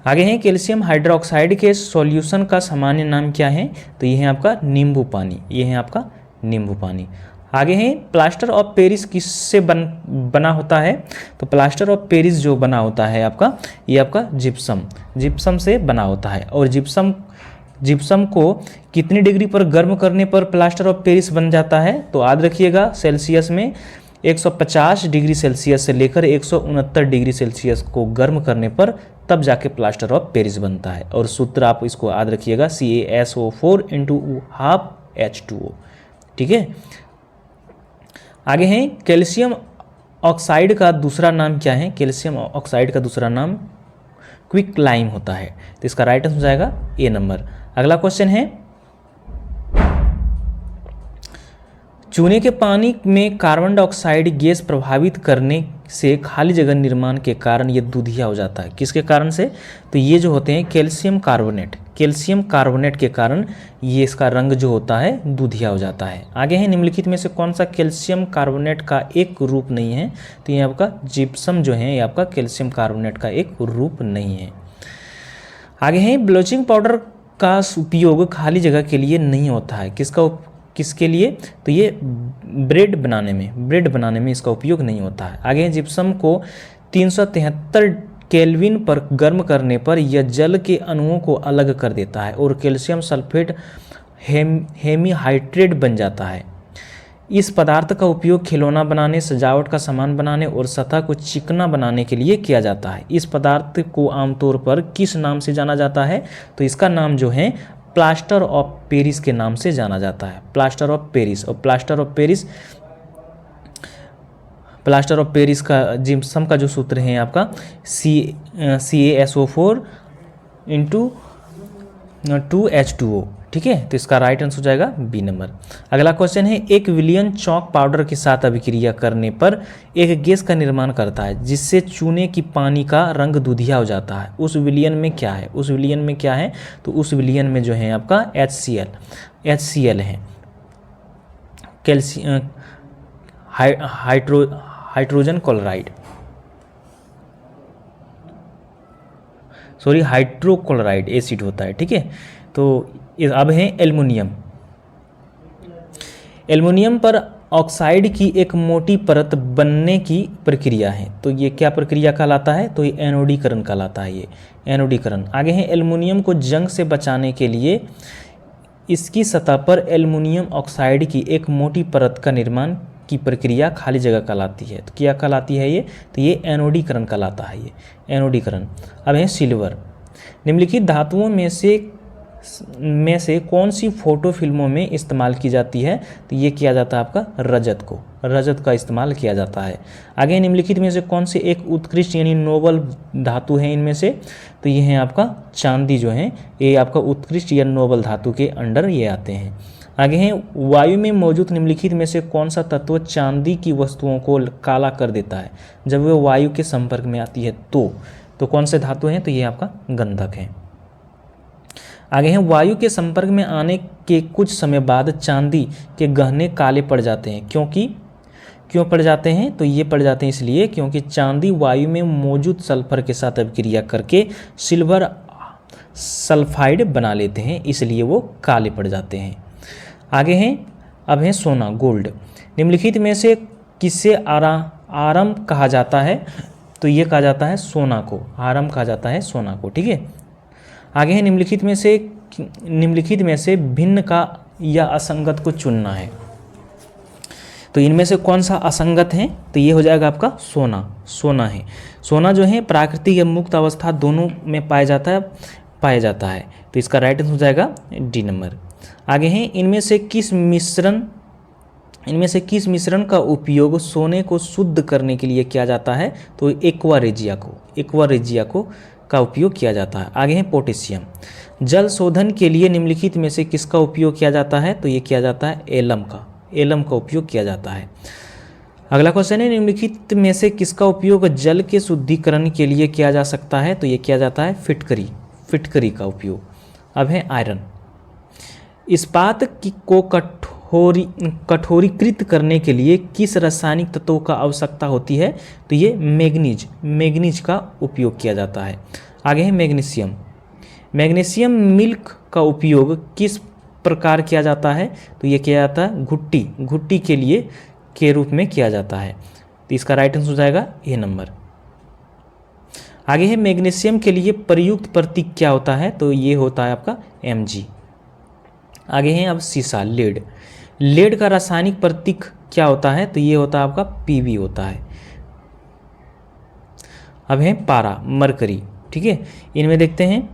A: आगे है कैल्शियम हाइड्रोक्साइड के सॉल्यूशन का सामान्य नाम क्या है? तो ये है आपका नींबू पानी, ये है आपका नींबू पानी। आगे है प्लास्टर ऑफ पेरिस किससे बना होता है? तो प्लास्टर ऑफ पेरिस जो बना होता है आपका, ये आपका जिप्सम से बना होता है। और जिप्सम को कितनी डिग्री पर गर्म करने पर प्लास्टर ऑफ पेरिस बन जाता है? तो याद रखिएगा सेल्सियस में 150 डिग्री सेल्सियस से लेकर 169 डिग्री सेल्सियस को गर्म करने पर तब जाके प्लास्टर ऑफ पेरिस बनता है। और सूत्र आप इसको याद रखिएगा CaSO4 × ½ H2O, ठीक है। आगे है कैल्शियम ऑक्साइड का दूसरा नाम क्या है? कैल्शियम ऑक्साइड का दूसरा नाम क्विक लाइम होता है। तो इसका राइट आंसर हो जाएगा ए नंबर। अगला क्वेश्चन है चूने के पानी में कार्बन डाइऑक्साइड गैस प्रभावित करने से खाली जगह निर्माण के कारण ये दूधिया हो जाता है। किसके कारण से? तो ये जो होते हैं कैल्शियम कार्बोनेट के कारण ये इसका रंग जो होता है दूधिया हो जाता है। आगे है निम्नलिखित में से कौन सा कैल्शियम कार्बोनेट का एक रूप नहीं है? तो ये आपका जिप्सम जो है ये आपका कैल्शियम कार्बोनेट का एक रूप नहीं है। आगे है ब्लीचिंग पाउडर का उपयोग खाली जगह के लिए नहीं होता है। किसके लिए? तो ये ब्रेड बनाने में इसका उपयोग नहीं होता है। आगे जिप्सम को 373 केल्विन पर गर्म करने पर यह जल के अणुओं को अलग कर देता है और कैल्शियम सल्फेट हेमीहाइड्रेट बन जाता है। इस पदार्थ का उपयोग खिलौना बनाने, सजावट का सामान बनाने और सतह को चिकना बनाने के लिए किया जाता है। इस पदार्थ को आमतौर पर किस नाम से जाना जाता है? तो इसका नाम जो है प्लास्टर ऑफ पेरिस के नाम से जाना जाता है, प्लास्टर ऑफ पेरिस। और प्लास्टर ऑफ पेरिस का जिप्सम का जो सूत्र है आपका CaSO4 × 2H2O, ठीक है। तो इसका राइट आंसर हो जाएगा बी नंबर। अगला क्वेश्चन है एक विलयन चॉक पाउडर के साथ अभिक्रिया करने पर एक गैस का निर्माण करता है जिससे चूने की पानी का रंग दूधिया हो जाता है। उस विलयन में क्या है? तो उस विलयन में जो है आपका HCl है, calcium hydrogen chloride, hydrochloride acid होता है, ठीक है। तो अब है एल्युमिनियम पर ऑक्साइड की एक मोटी परत बनने की प्रक्रिया है। तो ये क्या प्रक्रिया कहलाता है? तो ये एनोडीकरण कहलाता है, ये एनोडीकरण। आगे है एल्युमिनियम को जंग से बचाने के लिए इसकी सतह पर एल्युमिनियम ऑक्साइड की एक मोटी परत का निर्माण की प्रक्रिया खाली जगह कहलाती है। तो क्या कहलाती है ये? तो ये एनोडीकरण कहलाता है, ये एनोडीकरण। अब है सिल्वर। निम्नलिखित धातुओं में से कौन सी फोटो फिल्मों में इस्तेमाल की जाती है? तो ये किया जाता है आपका रजत का इस्तेमाल किया जाता है। आगे निम्नलिखित में से कौन से एक उत्कृष्ट यानी नोबल धातु है इनमें से? तो ये है आपका चांदी, जो है ये आपका उत्कृष्ट या नोबल धातु के अंडर ये आते हैं। आगे हैं वायु में मौजूद निम्नलिखित में से कौन सा तत्व चांदी की वस्तुओं को काला कर देता है जब वह वायु के संपर्क में आती है? तो कौन से धातु हैं? तो ये आपका गंधक है। आगे हैं वायु के संपर्क में आने के कुछ समय बाद चांदी के गहने काले पड़ जाते हैं, क्यों पड़ जाते हैं? तो ये पड़ जाते हैं इसलिए क्योंकि चांदी वायु में मौजूद सल्फर के साथ अभिक्रिया करके सिल्वर सल्फाइड बना लेते हैं, इसलिए वो काले पड़ जाते हैं। आगे हैं अब है सोना, गोल्ड। निम्नलिखित में से किसे आरम कहा जाता है? तो ये कहा जाता है सोना को, आरम कहा जाता है सोना को, ठीक है। आगे है निम्नलिखित में से भिन्न का या असंगत को चुनना है। तो इनमें से कौन सा असंगत है? तो ये हो जाएगा आपका सोना है। सोना जो है प्राकृतिक या मुक्त अवस्था दोनों में पाया जाता है। तो इसका राइट आंसर हो जाएगा डी नंबर। आगे हैं इनमें से किस मिश्रण का उपयोग सोने को शुद्ध करने के लिए किया जाता है? तो एक्वा रेजिया को का उपयोग किया जाता है। आगे है पोटेशियम। जल शोधन के लिए निम्नलिखित में से किसका उपयोग किया जाता है? तो ये किया जाता है एलम का उपयोग किया जाता है। अगला क्वेश्चन है निम्नलिखित में से किसका उपयोग जल के शुद्धिकरण के लिए किया जा सकता है? तो ये किया जाता है फिटकरी का उपयोग। अब है आयरन। इस्पात को कठोरीकृत करने के लिए किस रासायनिक तत्व का आवश्यकता होती है? तो ये मैग्नीज का उपयोग किया जाता है। आगे है मैग्नीशियम मिल्क का उपयोग किस प्रकार किया जाता है? तो ये किया जाता है घुट्टी के रूप में किया जाता है। तो इसका राइट आंसर हो जाएगा ए नंबर। आगे है मैग्नीशियम के लिए प्रयुक्त प्रतीक क्या होता है? तो ये होता है आपका Mg। आगे है अब सीसा, लेड का रासायनिक प्रतीक क्या होता है? तो ये होता है आपका Pb होता है। अब है पारा, मरकरी, ठीक है। इनमें देखते हैं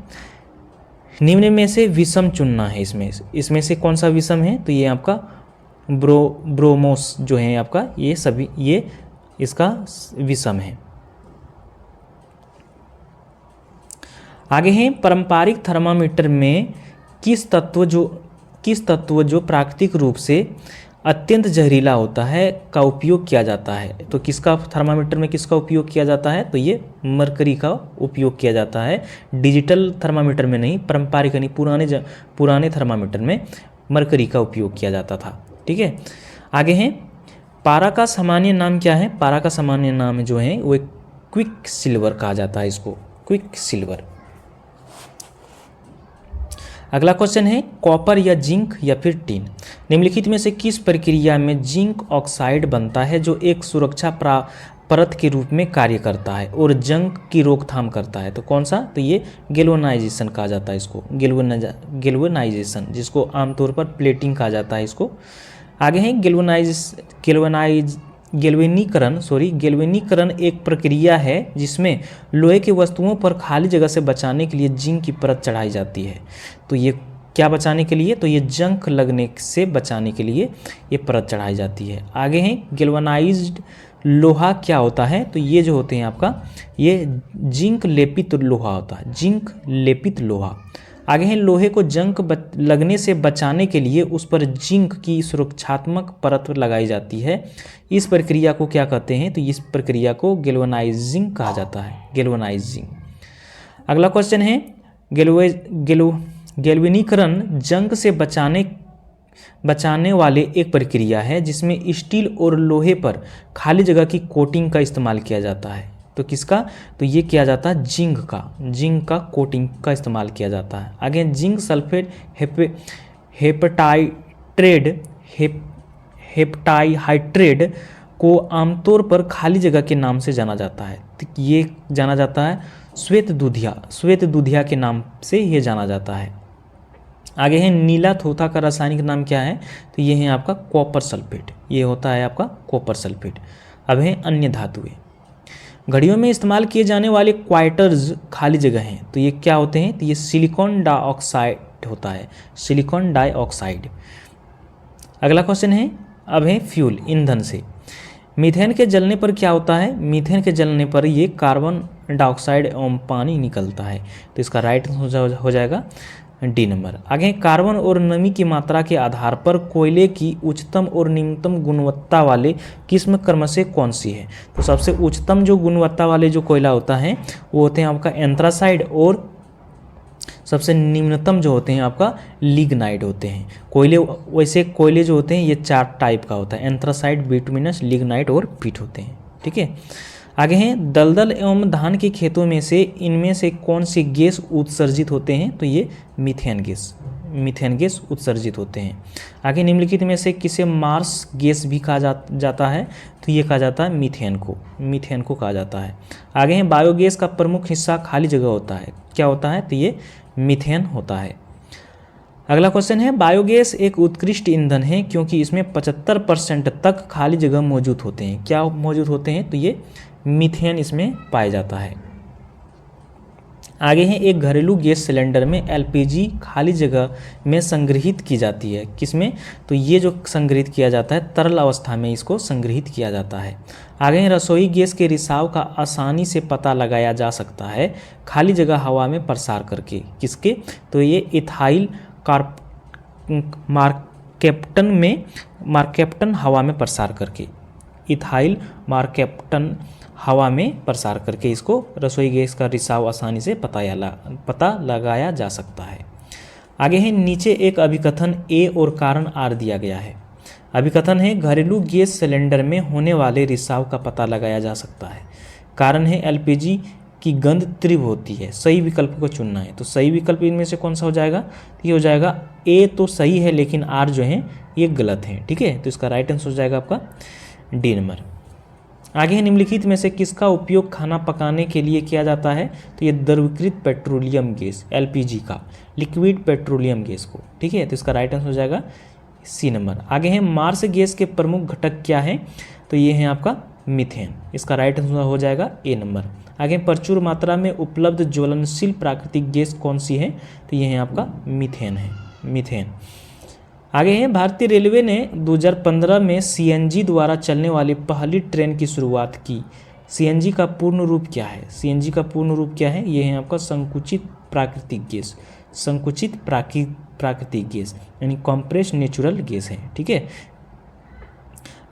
A: निम्न में से विषम चुनना है। इसमें से कौन सा विषम है? तो ये आपका ब्रोमोस जो है आपका, ये इसका विषम है। आगे है पारंपरिक थर्मामीटर में किस तत्व जो प्राकृतिक रूप से अत्यंत जहरीला होता है का उपयोग किया जाता है? तो किसका थर्मामीटर में किसका उपयोग किया जाता है? तो ये मरकरी का उपयोग किया जाता है। डिजिटल थर्मामीटर में नहीं, पारंपरिक यानी पुराने थर्मामीटर में मरकरी का उपयोग किया जाता था, ठीक है। आगे हैं पारा का सामान्य नाम क्या है? पारा का सामान्य नाम जो है वो क्विक सिल्वर कहा जाता है, इसको क्विक सिल्वर। अगला क्वेश्चन है कॉपर या जिंक या फिर टीन। निम्नलिखित में से किस प्रक्रिया में जिंक ऑक्साइड बनता है जो एक सुरक्षा परत के रूप में कार्य करता है और जंग की रोकथाम करता है? तो कौन सा? तो ये गैल्वेनाइजेशन कहा जाता है, इसको गैल्वेनाइजेशन, जिसको आमतौर पर प्लेटिंग कहा जाता है इसको। आगे है गैल्वेनीकरण एक प्रक्रिया है जिसमें लोहे की वस्तुओं पर खाली जगह से बचाने के लिए जिंक की परत चढ़ाई जाती है। तो ये क्या बचाने के लिए? तो ये जंग लगने से बचाने के लिए ये परत चढ़ाई जाती है। आगे है गैल्वेनाइज्ड लोहा क्या होता है? तो ये जो होते हैं आपका ये जिंक लेपित लोहा होता है, जिंक लेपित लोहा। आगे है लोहे को जंग लगने से बचाने के लिए उस पर जिंक की सुरक्षात्मक परत लगाई जाती है। इस प्रक्रिया को क्या कहते हैं? तो इस प्रक्रिया को गैल्वेनाइजिंग कहा जाता है, गैल्वेनाइजिंग। अगला क्वेश्चन है गैल्वेनीकरण जंग से बचाने वाले एक प्रक्रिया है जिसमें स्टील और लोहे पर खाली जगह की कोटिंग का इस्तेमाल किया जाता है। तो किसका? तो ये किया जाता है जिंक का कोटिंग का इस्तेमाल किया जाता है। आगे जिंक सल्फेट हेप्टाइहाइड्रेट को आमतौर पर खाली जगह के नाम से जाना जाता है। तो ये जाना जाता है श्वेत दूधिया के नाम से ये जाना जाता है। आगे है नीला थोथा का रासायनिक नाम क्या है, तो ये है आपका कॉपर सल्फेट, ये होता है आपका कॉपर सल्फेट। अब है अन्य धातुएं। घड़ियों में इस्तेमाल किए जाने वाले क्वार्टर्स खाली जगह हैं, तो ये क्या होते हैं, तो ये सिलिकॉन डाइऑक्साइड होता है, सिलिकॉन डाइऑक्साइड। अगला क्वेश्चन है, अब है फ्यूल, ईंधन से। मीथेन के जलने पर क्या होता है, मीथेन के जलने पर ये कार्बन डाइऑक्साइड एवं पानी निकलता है, तो इसका राइट हो जाएगा डी नंबर। आगे कार्बन और नमी की मात्रा के आधार पर कोयले की उच्चतम और निम्नतम गुणवत्ता वाले किस्म क्रमशः कौन सी है, तो सबसे उच्चतम जो गुणवत्ता वाले जो कोयला होता है वो होते हैं आपका एंथ्रासाइड, और सबसे निम्नतम जो होते हैं आपका लिग्नाइट होते हैं। कोयले, वैसे कोयले जो होते हैं ये 4 टाइप का होता है, एंथ्रासाइड, बिटुमिनस, लिग्नाइट और पिट होते हैं। ठीक है, आगे हैं दलदल एवं धान के खेतों में से इनमें से कौन सी गैस उत्सर्जित होते हैं, तो ये मीथेन गैस उत्सर्जित होते हैं। आगे निम्नलिखित में से किसे मार्स गैस भी कहा जाता है, तो ये कहा जाता है मीथेन को कहा जाता है। आगे हैं बायोगैस का प्रमुख हिस्सा खाली जगह होता है, क्या होता है, तो ये मीथेन होता है। अगला क्वेश्चन है, बायोगैस एक उत्कृष्ट ईंधन है क्योंकि इसमें 75% तक खाली जगह मौजूद होते हैं, क्या मौजूद होते हैं, तो ये मीथेन इसमें पाया जाता है। आगे है एक घरेलू गैस सिलेंडर में एलपीजी खाली जगह में संग्रहित की जाती है, किसमें, तो ये जो संग्रहित किया जाता है तरल अवस्था में इसको संग्रहित किया जाता है। आगे है रसोई गैस के रिसाव का आसानी से पता लगाया जा सकता है खाली जगह हवा में प्रसार करके, किसके, तो ये इथाइल मार्केप्टन हवा में प्रसार करके, इथाइल मार्केप्टन हवा में प्रसार करके इसको रसोई गैस का रिसाव आसानी से पता लगाया जा सकता है। आगे है नीचे एक अभिकथन ए और कारण आर दिया गया है। अभिकथन है घरेलू गैस सिलेंडर में होने वाले रिसाव का पता लगाया जा सकता है। कारण है एलपीजी की गंध तीव्र होती है, सही विकल्प को चुनना है, तो सही विकल्प इनमें से कौन सा हो जाएगा, तो ये हो जाएगा ए तो सही है लेकिन आर जो है ये गलत है। ठीक है, तो इसका राइट आंसर हो जाएगा आपका डी नंबर। आगे है निम्नलिखित में से किसका उपयोग खाना पकाने के लिए किया जाता है, तो ये द्रवीकृत पेट्रोलियम गैस, एलपीजी का, लिक्विड पेट्रोलियम गैस को। ठीक है, तो इसका राइट आंसर हो जाएगा सी नंबर। आगे है मार्स गैस के प्रमुख घटक क्या है, तो ये है आपका मीथेन, इसका राइट आंसर हो जाएगा ए नंबर। आगे प्रचुर मात्रा में उपलब्ध ज्वलनशील प्राकृतिक गैस कौन सी है, तो ये है आपका मीथेन। आगे है भारतीय रेलवे ने 2015 में सीएनजी द्वारा चलने वाली पहली ट्रेन की शुरुआत की। सीएनजी का पूर्ण रूप क्या है, सीएनजी का पूर्ण रूप क्या है, ये है आपका संकुचित प्राकृतिक गैस यानी कॉम्प्रेस्ड नेचुरल गैस है। ठीक है,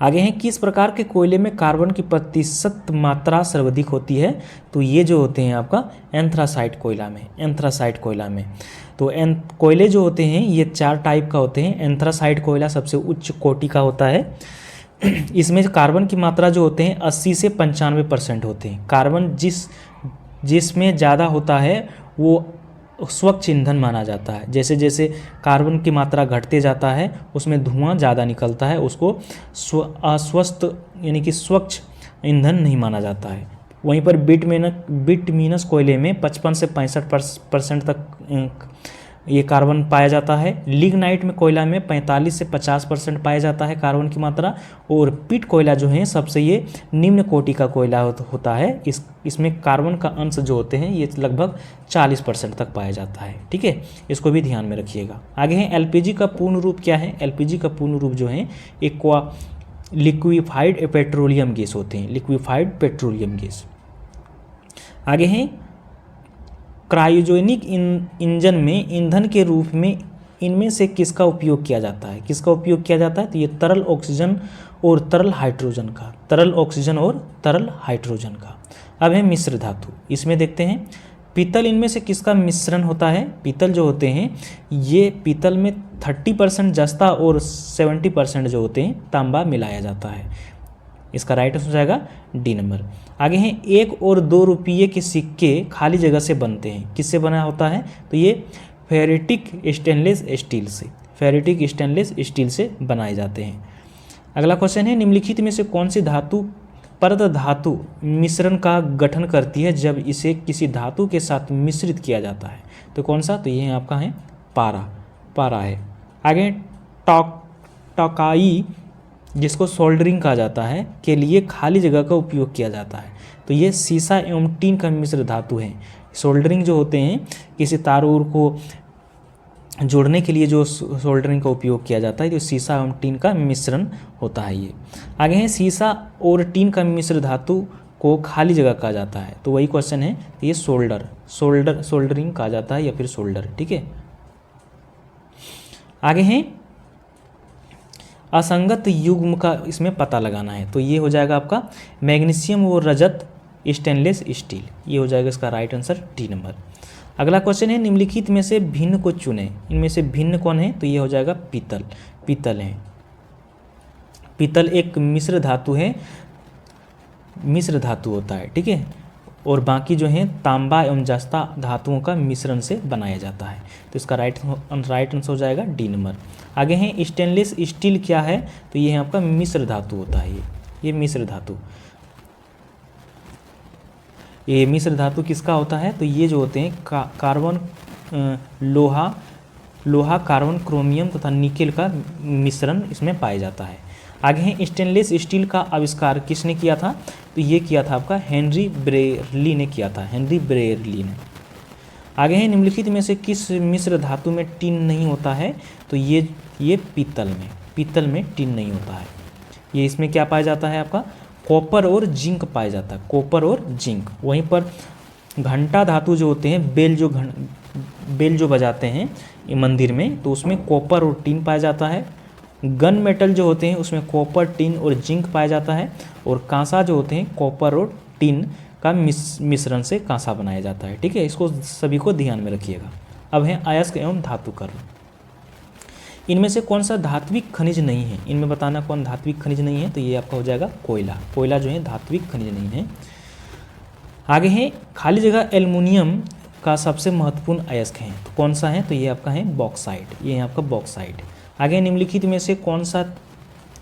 A: आगे हैं किस प्रकार के कोयले में कार्बन की प्रतिशत मात्रा सर्वाधिक होती है, तो ये जो होते हैं आपका एंथ्रासाइट कोयला में। तो कोयले जो होते हैं ये 4 टाइप का होते हैं। एंथ्रासाइट कोयला सबसे उच्च कोटि का होता है। इसमें कार्बन की मात्रा जो होते हैं 80 से 95% होते हैं। कार्बन जिसमें ज़्यादा होता है वो स्वच्छ ईंधन माना जाता है। जैसे जैसे कार्बन की मात्रा घटते जाता है उसमें धुआं ज़्यादा निकलता है, उसको अस्वस्थ यानी कि स्वच्छ ईंधन नहीं माना जाता है। वहीं पर बिटमिनस कोयले में 55 से 65% तक ये कार्बन पाया जाता है। लिग्नाइट में कोयला में 45 से 50% पाया जाता है कार्बन की मात्रा। और पिट कोयला जो है सबसे ये निम्न कोटि का कोयला होता है। इसमें कार्बन का अंश जो होते हैं ये लगभग 40% तक पाया जाता है। ठीक है, इसको भी ध्यान में रखिएगा। आगे है एलपीजी का पूर्ण रूप क्या है। एलपीजी का पूर्ण रूप जो है लिक्विफाइड पेट्रोलियम गैस होते हैं, लिक्विफाइड पेट्रोलियम गैस। आगे हैं क्रायोजेनिक इंजन में ईंधन के रूप में इनमें से किसका उपयोग किया जाता है। किसका उपयोग किया जाता है, तो ये तरल ऑक्सीजन और तरल हाइड्रोजन का, तरल ऑक्सीजन और तरल हाइड्रोजन का। अब है मिश्र धातु, इसमें देखते हैं पीतल इनमें से किसका मिश्रण होता है। पीतल जो होते हैं ये पीतल में 30% जस्ता और 70% जो होते हैं तांबा मिलाया जाता है। इसका राइट आंसर हो जाएगा डी नंबर। आगे हैं 1 और 2 रुपये के सिक्के खाली जगह से बनते हैं। किससे बना होता है, तो ये फेरेटिक स्टेनलेस स्टील से बनाए जाते हैं। अगला क्वेश्चन है निम्नलिखित में से कौन सी धातु परत धातु मिश्रण का गठन करती है जब इसे किसी धातु के साथ मिश्रित किया जाता है, तो कौन सा, तो ये आपका है पारा। पा रहा है। आगे टॉकाई जिसको सोल्डरिंग कहा जाता है के लिए खाली जगह का उपयोग किया जाता है। तो ये सीसा एवं टीन का मिश्र धातु है। सोल्डरिंग जो होते हैं किसी तार और को जोड़ने के लिए जो सोल्डरिंग का उपयोग किया जाता है तो सीसा एवं टीन का मिश्रण होता है ये। आगे है सीसा और टीन का मिश्र धातु को खाली जगह कहा जाता है। तो वही क्वेश्चन है, ये सोल्डरिंग कहा जाता है या फिर सोल्डर, ठीक है। आगे है असंगत युग्म का इसमें पता लगाना है। तो ये हो जाएगा आपका मैग्नीशियम और रजत स्टेनलेस स्टील, ये हो जाएगा इसका राइट आंसर डी नंबर। अगला क्वेश्चन है निम्नलिखित में से भिन्न को चुनें। इनमें से भिन्न कौन है? तो ये हो जाएगा पीतल। पीतल है, पीतल एक मिश्र धातु है, मिश्र धातु होता है, ठीक है। और बाकी जो है तांबा एवं जस्ता धातुओं का मिश्रण से बनाया जाता है। तो इसका राइट आंसर हो जाएगा डी नंबर। आगे है स्टेनलेस स्टील क्या है? तो ये है आपका मिश्र धातु होता है। ये मिश्र धातु, ये मिश्र धातु किसका होता है? तो ये जो होते हैं कार्बन लोहा कार्बन क्रोमियम तथा निकेल का मिश्रण इसमें पाया जाता है। आगे है स्टेनलेस स्टील का आविष्कार किसने किया था? तो ये किया था आपका हेनरी ब्रेयरली ने किया था, हेनरी ब्रेयरली ने। आगे है निम्नलिखित में से किस मिश्र धातु में टिन नहीं होता है? तो ये पीतल में टिन नहीं होता है। ये इसमें क्या पाया जाता है? आपका कॉपर और जिंक पाया जाता है, कॉपर और जिंक। वहीं पर घंटा धातु जो होते हैं, बेल जो बजाते हैं मंदिर में, तो उसमें कॉपर और टिन पाया जाता है। गन मेटल जो होते हैं उसमें कॉपर, टिन और जिंक पाया जाता है। और कांसा जो होते हैं कॉपर और टिन का मिश्रण से कांसा बनाया जाता है, ठीक है। इसको सभी को ध्यान में रखिएगा। अब है अयस्क एवं धातु कर्म। इनमें से कौन सा धात्विक खनिज नहीं है? इनमें बताना कौन धात्विक खनिज नहीं है? तो ये आपका हो जाएगा कोयला। कोयला जो है धात्विक खनिज नहीं है। आगे है खाली जगह एल्युमिनियम का सबसे महत्वपूर्ण अयस्क है, तो कौन सा है? तो ये आपका है बॉक्साइट, ये है आपका बॉक्साइट। आगे निम्नलिखित में से कौन सा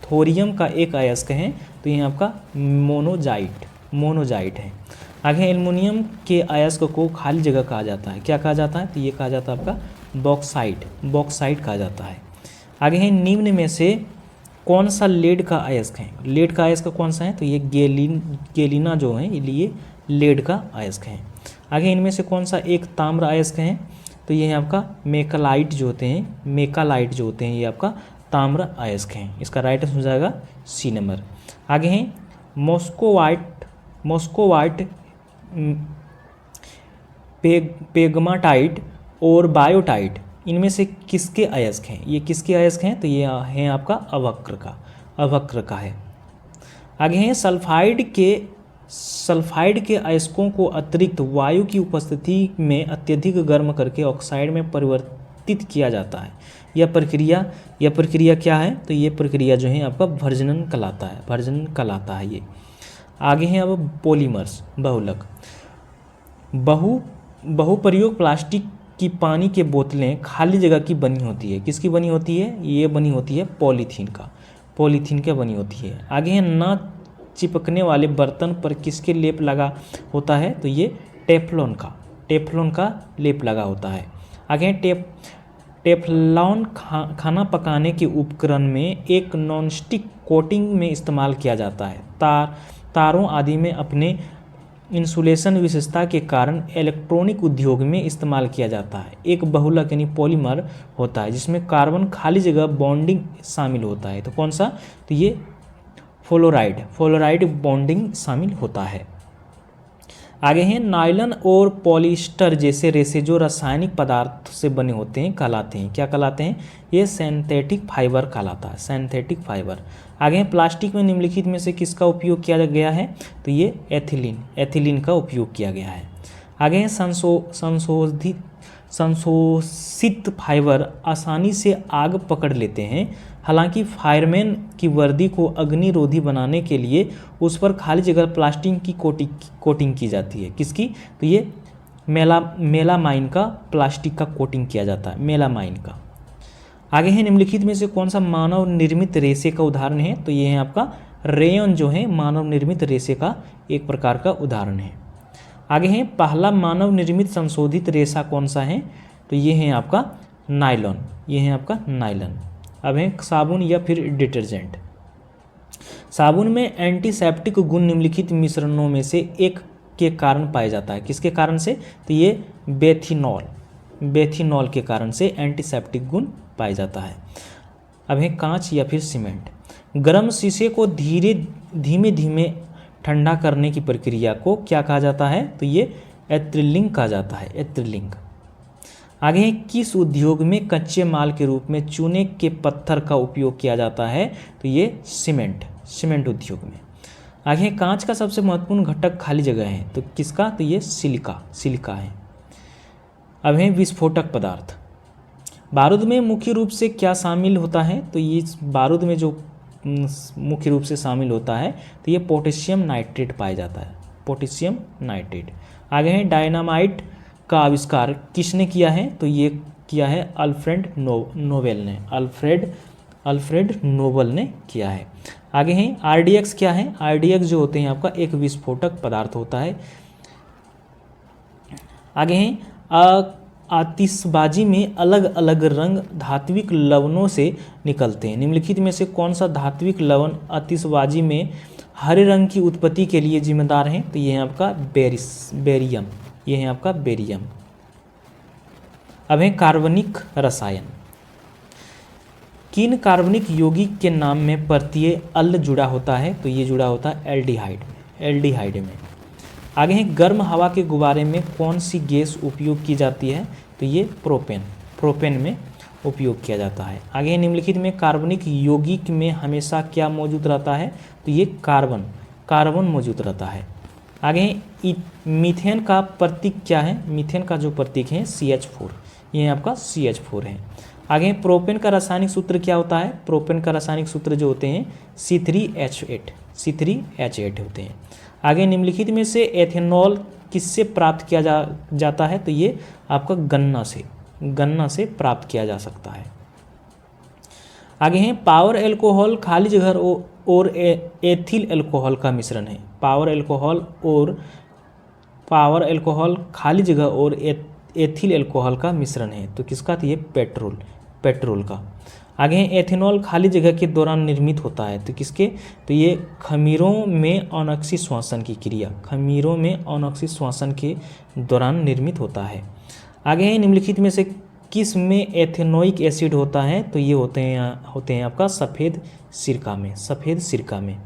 A: थोरियम का एक अयस्क है? तो ये आपका मोनोजाइट है। आगे एल्युमिनियम के अयस्क को खाली जगह कहा जाता है, क्या कहा जाता है? तो ये कहा जाता है आपका बॉक्साइट कहा जाता है। आगे है निम्न में से कौन सा लेड का अयस्क है? लेड का अयस्क कौन सा है? तो ये गेलिना जो है ये लेड का अयस्क है। आगे इनमें से कौन सा एक ताम्र अयस्क है? तो ये है आपका मेकालाइट जो होते हैं ये आपका ताम्र अयस्क हैं। इसका राइट आंसर हो जाएगा सी नंबर। आगे हैं मोस्कोवाइट पेगमाटाइट और बायोटाइट, इनमें से किसके अयस्क हैं? ये किसके अयस्क हैं? तो ये हैं आपका अवक्र का है। आगे हैं सल्फाइड के अयस्कों को अतिरिक्त वायु की उपस्थिति में अत्यधिक गर्म करके ऑक्साइड में परिवर्तित किया जाता है। यह प्रक्रिया क्या है? तो ये प्रक्रिया जो है आपका भर्जनन कहलाता है ये। आगे हैं अब पॉलीमर्स, बहुलक। बहुप्रयोग प्लास्टिक की पानी की बोतलें खाली जगह की बनी होती है, किसकी बनी होती है? ये बनी होती है पॉलीथीन का बनी होती है। आगे है ना चिपकने वाले बर्तन पर किसके लेप लगा होता है? तो ये टेफ्लॉन का लेप लगा होता है। आगे टेफ्लॉन खाना पकाने के उपकरण में एक नॉनस्टिक कोटिंग में इस्तेमाल किया जाता है। तारों आदि में अपने इंसुलेशन विशेषता के कारण इलेक्ट्रॉनिक उद्योग में इस्तेमाल किया जाता है। एक बहुलक यानी पॉलीमर होता है जिसमें कार्बन खाली जगह बॉन्डिंग शामिल होता है। तो कौन सा? तो ये फ्लोराइड बॉन्डिंग शामिल होता है। आगे हैं नायलॉन और पॉलिएस्टर जैसे रेशे जो रासायनिक पदार्थ से बने होते हैं कहलाते हैं, क्या कहलाते हैं? ये सिंथेटिक फाइबर कहलाता है, सिंथेटिक फाइबर। आगे हैं प्लास्टिक में निम्नलिखित में से किसका उपयोग किया गया है? तो ये एथिलीन का उपयोग किया गया है। आगे हैं संशोधित फाइबर आसानी से आग पकड़ लेते हैं। हालांकि फायरमैन की वर्दी को अग्निरोधी बनाने के लिए उस पर खाली जगह प्लास्टिक की कोटिंग की जाती है, किसकी? तो ये मेलामाइन का प्लास्टिक का कोटिंग किया जाता है, मेलामाइन का। आगे है निम्नलिखित में से कौन सा मानव निर्मित रेशे का उदाहरण है? तो ये है आपका रेयन जो है मानव निर्मित रेशे का एक प्रकार का उदाहरण है। आगे है पहला मानव निर्मित संशोधित रेशा कौन सा है? तो ये है आपका नायलॉन, ये है आपका नायलॉन। अब है साबुन या फिर डिटर्जेंट। साबुन में एंटीसेप्टिक गुण निम्नलिखित मिश्रणों में से एक के कारण पाया जाता है। किसके कारण से? तो ये बेथिनॉल के कारण से एंटीसेप्टिक गुण पाया जाता है। अब है कांच या फिर सीमेंट। गर्म शीशे को धीमे धीमे ठंडा करने की प्रक्रिया को क्या कहा जाता है? तो ये एथिलिंग कहा जाता है, एथिलिंग। आगे है किस उद्योग में कच्चे माल के रूप में चूने के पत्थर का उपयोग किया जाता है? तो ये सीमेंट उद्योग में। आगे है कांच का सबसे महत्वपूर्ण घटक खाली जगह है, तो किसका? तो ये सिलिका है। अब है विस्फोटक पदार्थ। बारूद में मुख्य रूप से क्या शामिल होता है? तो ये बारूद में जो मुख्य रूप से शामिल होता है तो ये पोटेशियम नाइट्रेट पाया जाता है, पोटेशियम नाइट्रेट। आगे है डायनामाइट का आविष्कार किसने किया है? तो ये किया है अल्फ्रेड नोबल ने किया है। आगे हैं आरडीएक्स क्या है? आरडीएक्स जो होते हैं आपका एक विस्फोटक पदार्थ होता है। आगे हैं आतिशबाजी में अलग अलग रंग धात्विक लवणों से निकलते हैं। निम्नलिखित में से कौन सा धात्विक लवण आतिशबाजी में हरे रंग की उत्पत्ति के लिए जिम्मेदार है? तो ये है आपका बेरियम, ये है आपका बेरियम। अब है कार्बनिक रसायन। किन कार्बनिक यौगिक के नाम में प्रत्यय अल जुड़ा होता है? तो ये जुड़ा होता है एल्डिहाइड में। आगे है गर्म हवा के गुब्बारे में कौन सी गैस उपयोग की जाती है? तो ये प्रोपेन में उपयोग किया जाता है। आगे निम्नलिखित में कार्बनिक यौगिक में हमेशा क्या मौजूद रहता है? तो ये कार्बन मौजूद रहता है। आगे मीथेन का प्रतीक क्या है? मीथेन का जो प्रतीक है CH4, ये आपका CH4 है। आगे प्रोपेन का रासायनिक सूत्र क्या होता है? प्रोपेन का रासायनिक सूत्र जो होते हैं C3H8 होते हैं। आगे निम्नलिखित में से एथेनॉल किससे प्राप्त किया जाता है? तो ये आपका गन्ना से प्राप्त किया जा सकता है। आगे हैं पावर एल्कोहल खाली जगह और एथिल एल्कोहल का मिश्रण है। पावर एल्कोहल खाली जगह और एथिल एल्कोहल का मिश्रण है, तो किसका? तो ये पेट्रोल का। आगे है एथेनॉल खाली जगह के दौरान निर्मित होता है, तो किसके? तो ये खमीरों में अनोक्सी श्वसन की क्रिया, खमीरों में अनोक्सी श्वसन के दौरान निर्मित होता है। आगे है निम्नलिखित में से किस में एथेनोइक एसिड होता है? तो ये होते हैं आपका सफ़ेद सिरका में।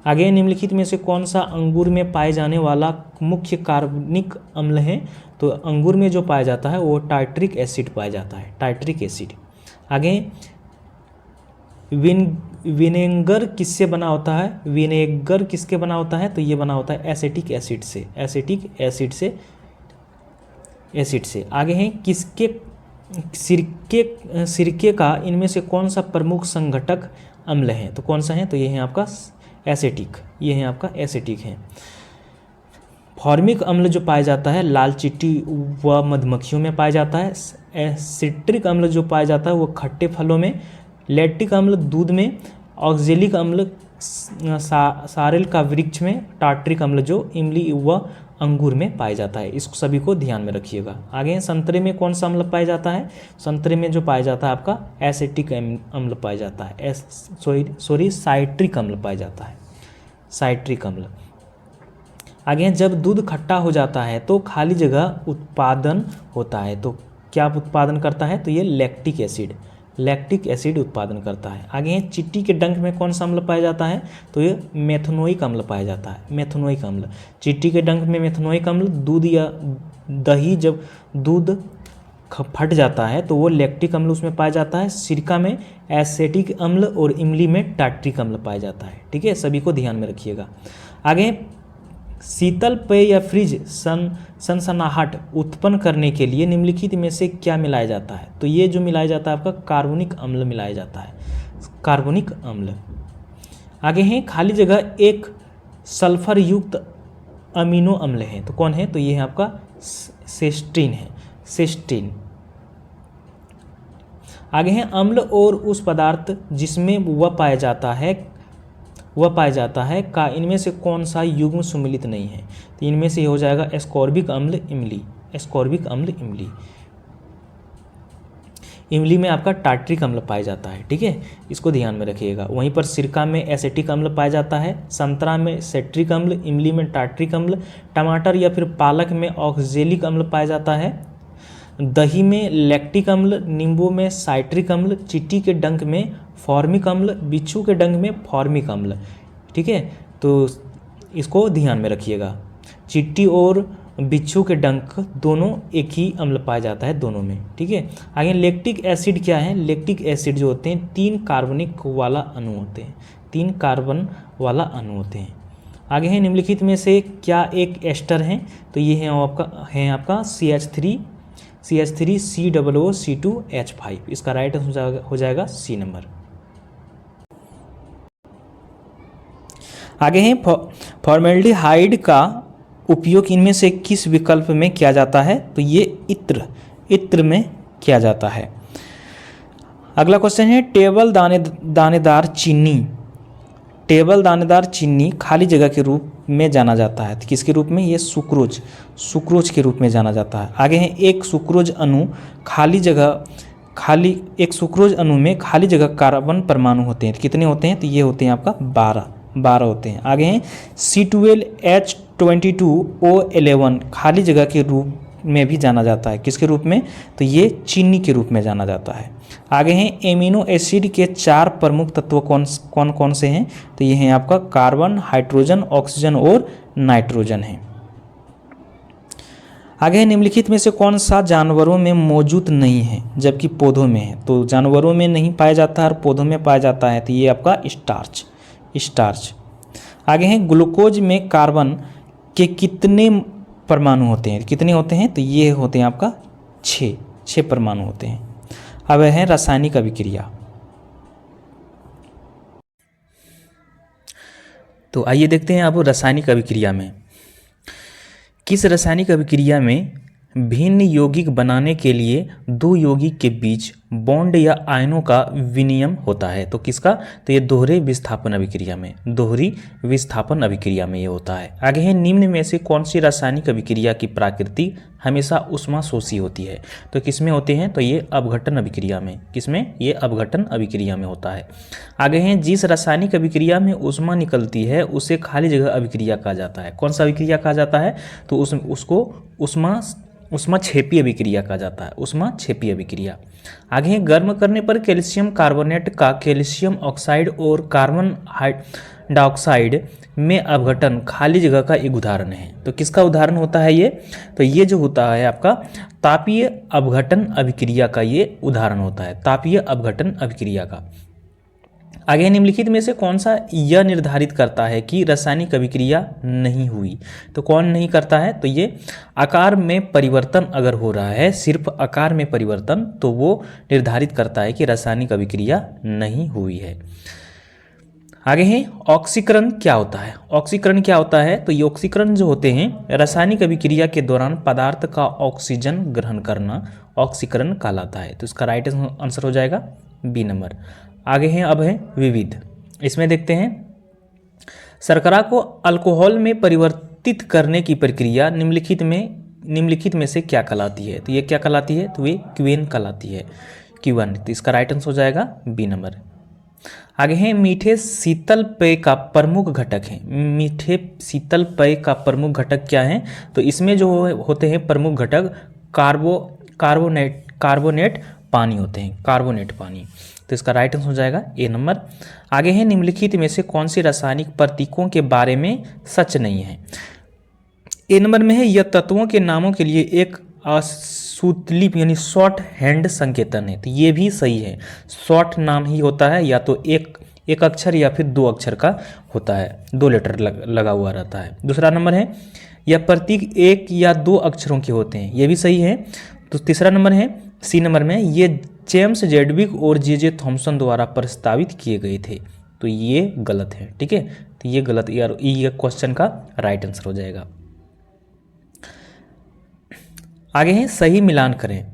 A: आगे निम्नलिखित में से कौन सा अंगूर में पाए जाने वाला मुख्य कार्बनिक अम्ल है? तो अंगूर में जो पाया जाता है वो टार्ट्रिक एसिड पाया जाता है, टार्ट्रिक एसिड। आगे विनेगर किससे बना होता है? विनेगर किसके बना होता है? तो ये बना होता है एसिटिक एसिड से। आगे हैं किसके सिरके का इनमें से कौन सा प्रमुख संघटक अम्ल है? तो कौन सा है? तो ये है आपका एसिटिक, ये है आपका एसिटिक है। फॉर्मिक अम्ल जो पाया जाता है लाल चींटी व मधुमक्खियों में पाया जाता है। सिट्रिक अम्ल जो पाया जाता है वो खट्टे फलों में, लैक्टिक अम्ल दूध में, ऑक्जेलिक अम्ल सारेल का वृक्ष में, टार्ट्रिक अम्ल जो इमली व अंगूर में पाया जाता है। इसको सभी को ध्यान में रखिएगा। आगे संतरे में कौन सा अम्ल पाया जाता है? संतरे में जो पाया जाता है आपका एसिटिक अम्ल पाया जाता है, साइट्रिक अम्ल पाया जाता है, साइट्रिक अम्ल। आगे जब दूध खट्टा हो जाता है तो खाली जगह उत्पादन होता है, तो क्या उत्पादन करता है? तो ये लैक्टिक एसिड उत्पादन करता है। आगे चींटी के डंक में कौन सा अम्ल पाया जाता है? तो ये मेथनोइक अम्ल पाया जाता है, मेथनोइक अम्ल। चींटी के डंक में मेथनोइक अम्ल, दूध या दही जब दूध फट जाता है तो वो लैक्टिक अम्ल उसमें पाया जाता है। सिरका में एसिटिक अम्ल और इमली में टार्ट्रिक अम्ल पाया जाता है। ठीक है, सभी को ध्यान में रखिएगा। आगे शीतल पेय या फ्रिज सनसनाहट उत्पन्न करने के लिए निम्नलिखित में से क्या मिलाया जाता है? तो ये जो मिलाया जाता है आपका कार्बनिक अम्ल मिलाया जाता है, कार्बनिक अम्ल। आगे हैं खाली जगह एक सल्फर युक्त अमीनो अम्ल है, तो कौन है? तो ये है आपका सिस्टीन है, सिस्टीन। आगे हैं अम्ल और उस पदार्थ जिसमें वह पाया जाता है का इनमें से कौन सा युग्म सुमिलित नहीं है? तो इनमें से हो जाएगा एस्कॉर्बिक अम्ल, इमली, एस्कॉर्बिक अम्ल, इमली। इमली में आपका टार्ट्रिक अम्ल पाया जाता है, ठीक है, इसको ध्यान में रखिएगा। वहीं पर सिरका में एसिटिक अम्ल पाया जाता है, संतरा में सेट्रिक अम्ल, इमली में टार्ट्रिक अम्ल, टमाटर या फिर पालक में ऑक्जेलिक अम्ल पाया जाता है, दही में लैक्टिक अम्ल, नींबू में साइट्रिक अम्ल, चींटी के डंक में फॉर्मिक अम्ल, बिच्छू के डंक में फॉर्मिक अम्ल, ठीक है। तो इसको ध्यान में रखिएगा। चींटी और बिच्छू के डंक दोनों एक ही अम्ल पाया जाता है दोनों में, ठीक है। आगे लैक्टिक एसिड क्या है? लैक्टिक एसिड जो होते हैं 3 कार्बनिक वाला अणु होते हैं, 3 कार्बन वाला अणु होते हैं। आगे है निम्नलिखित में से क्या एक एस्टर है? तो ये है आपका CH3 COOC2H5। इसका राइट आंसर हो जाएगा सी नंबर। आगे है फॉर्मेल्डिहाइड का उपयोग इनमें से किस विकल्प में किया जाता है? तो ये इत्र में किया जाता है। अगला क्वेश्चन है टेबल दानेदार चीनी खाली जगह के रूप में जाना जाता है, तो किसके रूप में? ये सुक्रोज के रूप में जाना जाता है। आगे है एक सुक्रोज अणु में खाली जगह कार्बन परमाणु होते हैं, तो कितने होते हैं? तो ये होते हैं आपका 12 होते हैं। आगे हैं C12H22O11 खाली जगह के रूप में भी जाना जाता है, किसके रूप में? तो ये चीनी के रूप में जाना जाता है। आगे हैं एमिनो एसिड के 4 प्रमुख तत्व कौन से हैं? तो ये हैं आपका कार्बन, हाइड्रोजन, ऑक्सीजन और नाइट्रोजन है। आगे है निम्नलिखित में से कौन सा जानवरों में मौजूद नहीं है जबकि पौधों में है? तो जानवरों में नहीं पाया जाता है और पौधों में पाया जाता है, तो ये आपका स्टार्च। आगे हैं ग्लूकोज में कार्बन के कितने परमाणु होते हैं? कितने होते हैं? तो ये होते हैं आपका 6 परमाणु होते हैं। अब है रासायनिक अभिक्रिया। तो आइए देखते हैं अब रासायनिक अभिक्रिया में किस रासायनिक अभिक्रिया में भिन्न यौगिक बनाने के लिए 2 यौगिक के बीच बॉन्ड या आयनों का विनिमय होता है। तो किसका? तो ये दोहरी विस्थापन अभिक्रिया में ये होता है। आगे है निम्न में से कौन सी रासायनिक अभिक्रिया की प्रकृति हमेशा ऊष्माशोषी होती है? तो किसमें होते हैं? तो ये अपघटन अभिक्रिया में। किसमें? ये अपघटन अभिक्रिया में होता है। आगे हैं जिस रासायनिक अभिक्रिया में ऊष्मा निकलती है उसे खाली जगह अभिक्रिया कहा जाता है। कौन सा अभिक्रिया कहा जाता है? तो उसको ऊष्माक्षेपी अभिक्रिया कहा जाता है, ऊष्माक्षेपी अभिक्रिया। आगे है गर्म करने पर कैल्शियम कार्बोनेट का कैल्शियम ऑक्साइड और कार्बन डाइऑक्साइड में अपघटन खाली जगह का एक उदाहरण है। तो किसका उदाहरण होता है ये? तो ये जो होता है आपका तापीय अपघटन अभिक्रिया का ये उदाहरण होता है, तापीय अपघटन अभिक्रिया का। आगे निम्नलिखित में से कौन सा यह निर्धारित करता है कि रासायनिक अभिक्रिया नहीं हुई? तो कौन नहीं करता है? तो ये आकार में परिवर्तन अगर हो रहा है, सिर्फ आकार में परिवर्तन, तो वो निर्धारित करता है कि रासायनिक अभिक्रिया नहीं हुई है। आगे है ऑक्सीकरण क्या होता है? ऑक्सीकरण क्या होता है? तो ये ऑक्सीकरण जो होते हैं रासायनिक अभिक्रिया के दौरान पदार्थ का ऑक्सीजन ग्रहण करना ऑक्सीकरण कहलाता है। तो इसका राइट आंसर हो जाएगा बी नंबर। आगे हैं अब है विविध। इसमें देखते हैं शर्करा को अल्कोहल में परिवर्तित करने की प्रक्रिया निम्नलिखित में से क्या कहलाती है? तो ये क्या कहलाती है? तो ये क्वेन कहलाती है, क्वेन। तो इसका राइट आंसर हो जाएगा बी नंबर। आगे हैं मीठे शीतल पेय का प्रमुख घटक है। मीठे शीतल पेय का प्रमुख घटक क्या है? तो इसमें जो होते हैं प्रमुख घटक कार्बोनेट पानी होते हैं, कार्बोनेट पानी। तो इसका राइट आंसर हो जाएगा ए नंबर। आगे है निम्नलिखित में से कौन सी रासायनिक प्रतीकों के बारे में सच नहीं है? ए नंबर में है यह तत्वों के नामों के लिए एक असूतलिप यानी शॉर्ट हैंड संकेतन है। तो ये भी सही है, शॉर्ट नाम ही होता है, या तो एक अक्षर या फिर 2 अक्षर का होता है, 2 लेटर लगा हुआ रहता है। दूसरा नंबर है यह प्रतीक 1 या 2 अक्षरों के होते हैं, ये भी सही है। तो तीसरा नंबर है सी नंबर में ये जेम्स जेडविक और जे थॉमसन द्वारा प्रस्तावित किए गए थे। तो ये गलत है, ठीक है। तो ये गलत, ये क्वेश्चन का राइट आंसर हो जाएगा। आगे हैं सही मिलान करें।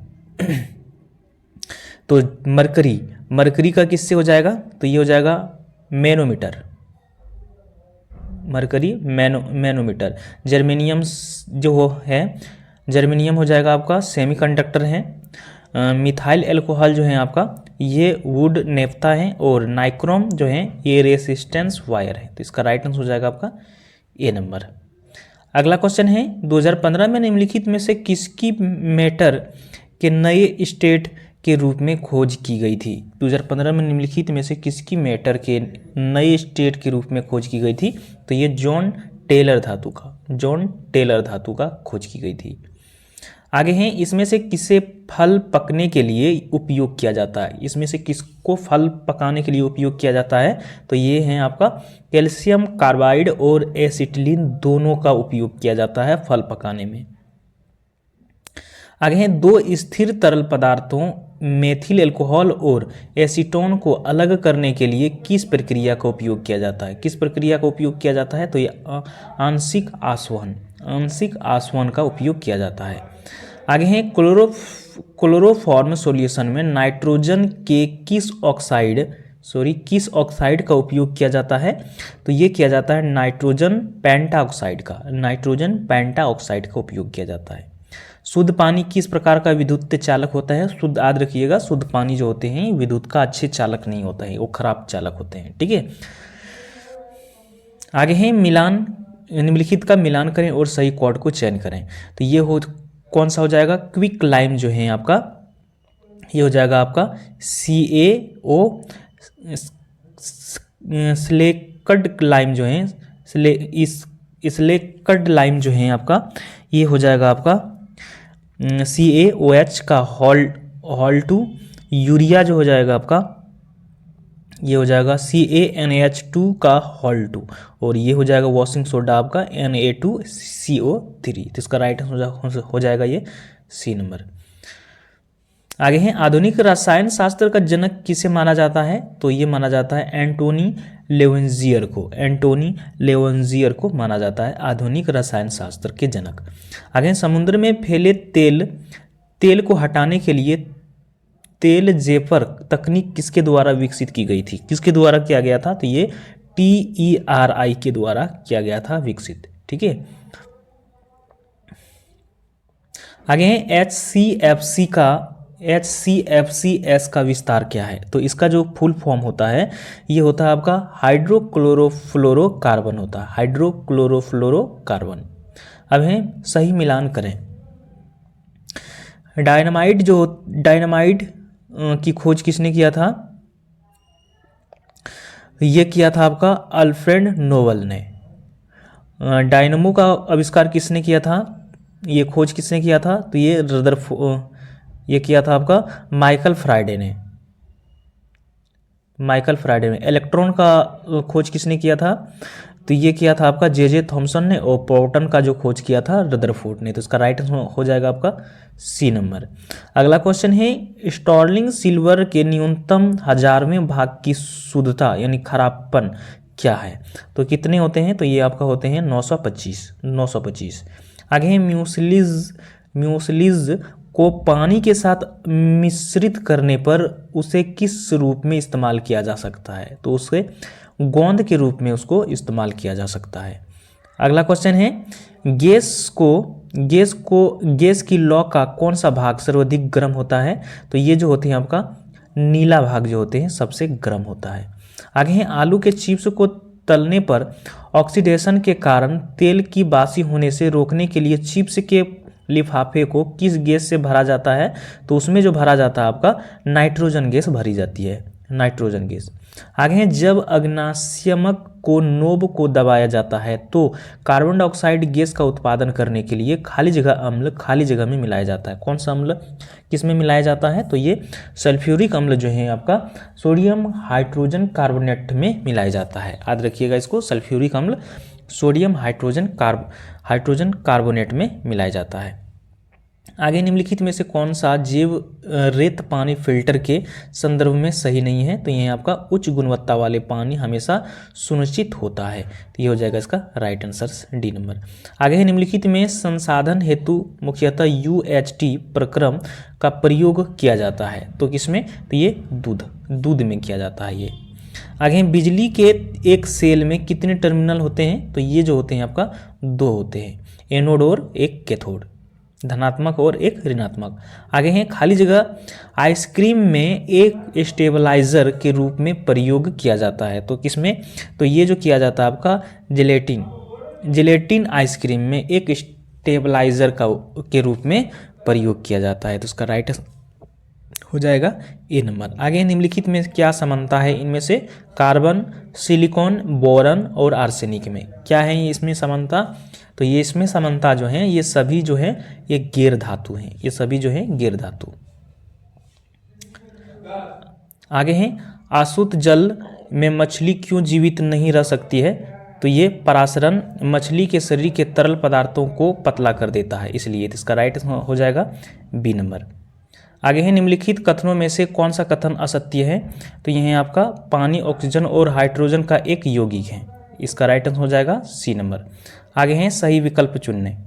A: तो मरकरी का किससे हो जाएगा? तो ये हो जाएगा मैनोमीटर, मरकरी मैनोमीटर। जर्मेनियम जो है, जर्मेनियम हो जाएगा आपका सेमीकंडक्टर है। मिथाइल अल्कोहल जो है आपका ये वुड नेफ्था है, और नाइक्रोम जो है ये रेसिस्टेंस वायर है। तो इसका राइट आंसर हो जाएगा आपका ए नंबर। अगला क्वेश्चन है 2015 में निम्नलिखित में से किसकी मैटर के नए स्टेट के रूप में खोज की गई थी। 2015 में निम्नलिखित में से किसकी मैटर के नए स्टेट के रूप में खोज की गई थी। तो ये जॉन टेलर धातु का खोज की गई थी। आगे हैं, इसमें से किसे फल पकने के लिए उपयोग किया जाता है। इसमें से किसको फल पकाने के लिए उपयोग किया जाता है। तो ये हैं आपका कैल्शियम कार्बाइड और एसिटिलीन दोनों का उपयोग किया जाता है फल पकाने में। आगे हैं, दो स्थिर तरल पदार्थों मेथिल अल्कोहल और एसीटोन को अलग करने के लिए किस प्रक्रिया का उपयोग किया जाता है। किस प्रक्रिया का उपयोग किया जाता है। तो ये आंशिक आसवन का उपयोग किया जाता है। आगे हैं, क्लोरोफॉर्म सॉल्यूशन में नाइट्रोजन के किस ऑक्साइड का उपयोग किया जाता है। तो ये किया जाता है नाइट्रोजन पेंटाऑक्साइड का उपयोग किया जाता है। शुद्ध पानी किस प्रकार का विद्युत चालक होता है। शुद्ध याद रखिएगा, शुद्ध पानी जो होते हैं विद्युत का अच्छे चालक नहीं होता है, वो खराब चालक होते हैं। ठीक है। आगे हैं, निम्नलिखित का मिलान करें और सही कॉर्ड को चयन करें। तो ये कौन सा हो जाएगा। क्विक लाइम जो है आपका ये हो जाएगा आपका CaO। स्लेकड लाइम जो है स्लेकड लाइम जो है आपका ये हो जाएगा आपका CaOH का हॉल 2। यूरिया जो हो जाएगा आपका ये हो जाएगा CaNH2 का हॉल 2, और ये हो जाएगा वॉशिंग सोडा आपका Na2CO3। तो इसका राइट हो जाएगा ये C नंबर। आगे हैं, आधुनिक रसायन शास्त्र का जनक किसे माना जाता है। तो ये माना जाता है एंटोनी लेवेंजियर को माना जाता है आधुनिक रसायन शास्त्र के जनक। आगे, समुद्र में फैले तेल को हटाने के लिए तेल जेपर तकनीक किसके द्वारा विकसित की गई थी। किसके द्वारा किया गया था। तो ये TERI के द्वारा किया गया था विकसित। ठीक है। आगे हैं, HCFCS का विस्तार क्या है। तो इसका जो फुल फॉर्म होता है ये होता है आपका हाइड्रोक्लोरोफ्लोरोकार्बन होता है, हाइड्रोक्लोरोफ्लोरोकार्बन। अब है सही मिलान करें। डायनामाइट की खोज किसने किया था। ये किया था आपका अल्फ्रेड नोबल ने। डायनमो का आविष्कार किसने किया था, ये खोज किसने किया था। तो ये किया था आपका माइकल फ्राइडे ने। इलेक्ट्रॉन का खोज किसने किया था। तो ये किया था आपका जे थॉमसन ने, और प्रोटॉन का जो खोज किया था रदरफोर्ड ने। तो इसका राइट हो जाएगा आपका C नंबर। अगला क्वेश्चन है, स्टर्लिंग सिल्वर के न्यूनतम 1000वें भाग की शुद्धता यानी खराबपन क्या है। तो कितने होते हैं। तो ये आपका होते हैं 925। आगे है, म्यूस्लीज को पानी के साथ मिश्रित करने पर उसे किस रूप में इस्तेमाल किया जा सकता है। तो उसे गोंद के रूप में उसको इस्तेमाल किया जा सकता है। अगला क्वेश्चन है, गैस की लौ का कौन सा भाग सर्वाधिक गर्म होता है। तो ये जो होते हैं आपका नीला भाग जो होते हैं सबसे गर्म होता है। आगे हैं, आलू के चिप्स को तलने पर ऑक्सीडेशन के कारण तेल की बासी होने से रोकने के लिए चिप्स के लिफाफे को किस गैस से भरा जाता है। तो उसमें जो भरा जाता है आपका नाइट्रोजन गैस भरी जाती है, नाइट्रोजन गैस। आगे हैं, जब अग्नाशयमक को नोब को दबाया जाता है तो कार्बन डाइऑक्साइड गैस का उत्पादन करने के लिए खाली जगह में मिलाया जाता है। कौन सा अम्ल किस में मिलाया जाता है। तो ये सल्फ्यूरिक अम्ल जो है आपका सोडियम हाइड्रोजन कार्बोनेट में मिलाया जाता है। याद रखिएगा इसको, सल्फ्यूरिक अम्ल सोडियम हाइड्रोजन कार्बोनेट में मिलाया जाता है। आगे निम्नलिखित में से कौन सा जैव रेत पानी फिल्टर के संदर्भ में सही नहीं है। तो ये आपका उच्च गुणवत्ता वाले पानी हमेशा सुनिश्चित होता है। तो ये हो जाएगा इसका राइट आंसर D नंबर। आगे है, निम्नलिखित में संसाधन हेतु मुख्यतः UHT प्रक्रम का प्रयोग किया जाता है। तो किसमें। तो ये दूध में किया जाता है ये। आगे हैं, बिजली के एक सेल में कितने टर्मिनल होते हैं। तो ये जो होते हैं आपका 2 होते हैं, एनोड और एक कैथोड। धनात्मक और एक ऋणात्मक। आगे हैं खाली जगह आइसक्रीम में एक स्टेबलाइजर के रूप में प्रयोग किया जाता है। तो किसमें? तो ये जो किया जाता है आपका जिलेटिन आइसक्रीम में एक स्टेबलाइजर के रूप में प्रयोग किया जाता है। तो उसका राइट हो जाएगा ए नंबर। आगे निम्नलिखित में क्या समानता है इनमें से? कार्बन, सिलिकॉन, बोरन और आर्सेनिक में क्या है ये इसमें समानता? तो ये इसमें समानता जो है ये सभी जो है ये गैर धातु हैं, ये सभी जो है गैर धातु। आगे है आसुत जल में मछली क्यों जीवित नहीं रह सकती है? तो ये परासरण मछली के शरीर के तरल पदार्थों को पतला कर देता है, इसलिए इसका राइट हो जाएगा बी नंबर। आगे है निम्नलिखित कथनों में से कौन सा कथन असत्य है? तो यह है आपका पानी, ऑक्सीजन और हाइड्रोजन का एक यौगिक है, इसका राइट आंसर हो जाएगा सी नंबर। आगे हैं सही विकल्प चुनने।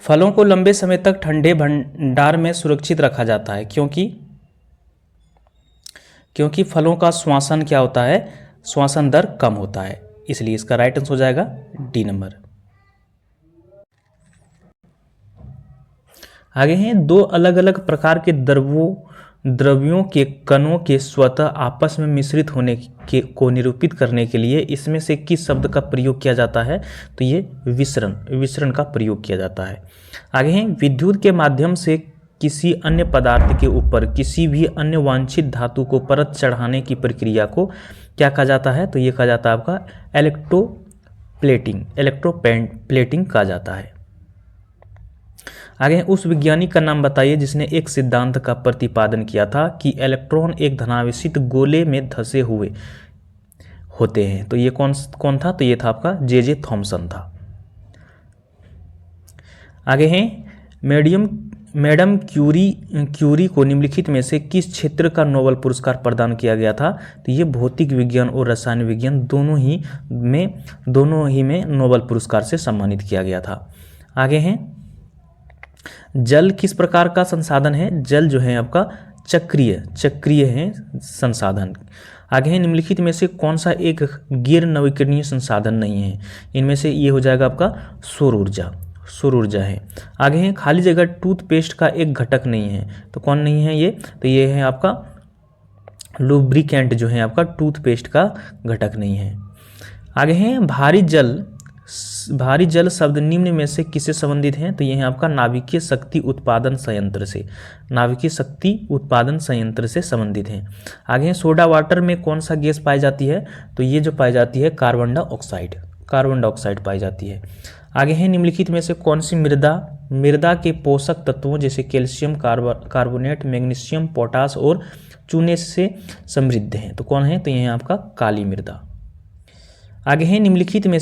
A: फलों को लंबे समय तक ठंडे भंडार में सुरक्षित रखा जाता है क्योंकि फलों का श्वसन क्या होता है? श्वसन दर कम होता है, इसलिए इसका राइट आंसर हो जाएगा डी नंबर। आगे हैं दो अलग अलग प्रकार के द्रव्यों के कणों के स्वतः आपस में मिश्रित होने को निरूपित करने के लिए इसमें से किस शब्द का प्रयोग किया जाता है? तो ये विसरण का प्रयोग किया जाता है। आगे हैं विद्युत के माध्यम से किसी अन्य पदार्थ के ऊपर किसी भी अन्य वांछित धातु को परत चढ़ाने की प्रक्रिया को क्या कहा जाता है? तो ये कहा जाता है आपका इलेक्ट्रोप्लेटिंग कहा जाता है। आगे उस वैज्ञानिक का नाम बताइए जिसने एक सिद्धांत का प्रतिपादन किया था कि इलेक्ट्रॉन एक धनावेशित गोले में धंसे हुए होते हैं। तो ये कौन था? तो ये था आपका जे थॉमसन था। आगे हैं मैडम क्यूरी को निम्नलिखित में से किस क्षेत्र का नोबेल पुरस्कार प्रदान किया गया था? तो ये भौतिक विज्ञान और रसायन विज्ञान दोनों ही में नोबेल पुरस्कार से सम्मानित किया गया था। आगे हैं जल किस प्रकार का संसाधन है? जल जो है आपका चक्रीय है संसाधन। आगे है निम्नलिखित में से कौन सा एक गैर नवीकरणीय संसाधन नहीं है? इनमें से ये हो जाएगा आपका सौर ऊर्जा है। आगे है खाली जगह टूथपेस्ट का एक घटक नहीं है, तो कौन नहीं है ये? तो ये है आपका लुब्रिकेंट जो है आपका टूथपेस्ट का घटक नहीं है। आगे है भारी जल शब्द निम्न में से किससे संबंधित है? तो यह है आपका नाभिकीय शक्ति उत्पादन संयंत्र से संबंधित है। आगे है सोडा वाटर में कौन सा गैस पाई जाती है? तो ये जो पाई जाती है कार्बन डाइऑक्साइड पाई जाती है। आगे है निम्नलिखित में से कौन सी मृदा के पोषक तत्वों जैसे कैल्शियम कार्बोनेट, मैग्नीशियम, पोटास और चूने से समृद्ध है? तो कौन है? तो यह है आपका काली मृदा। आगे है निम्नलिखित में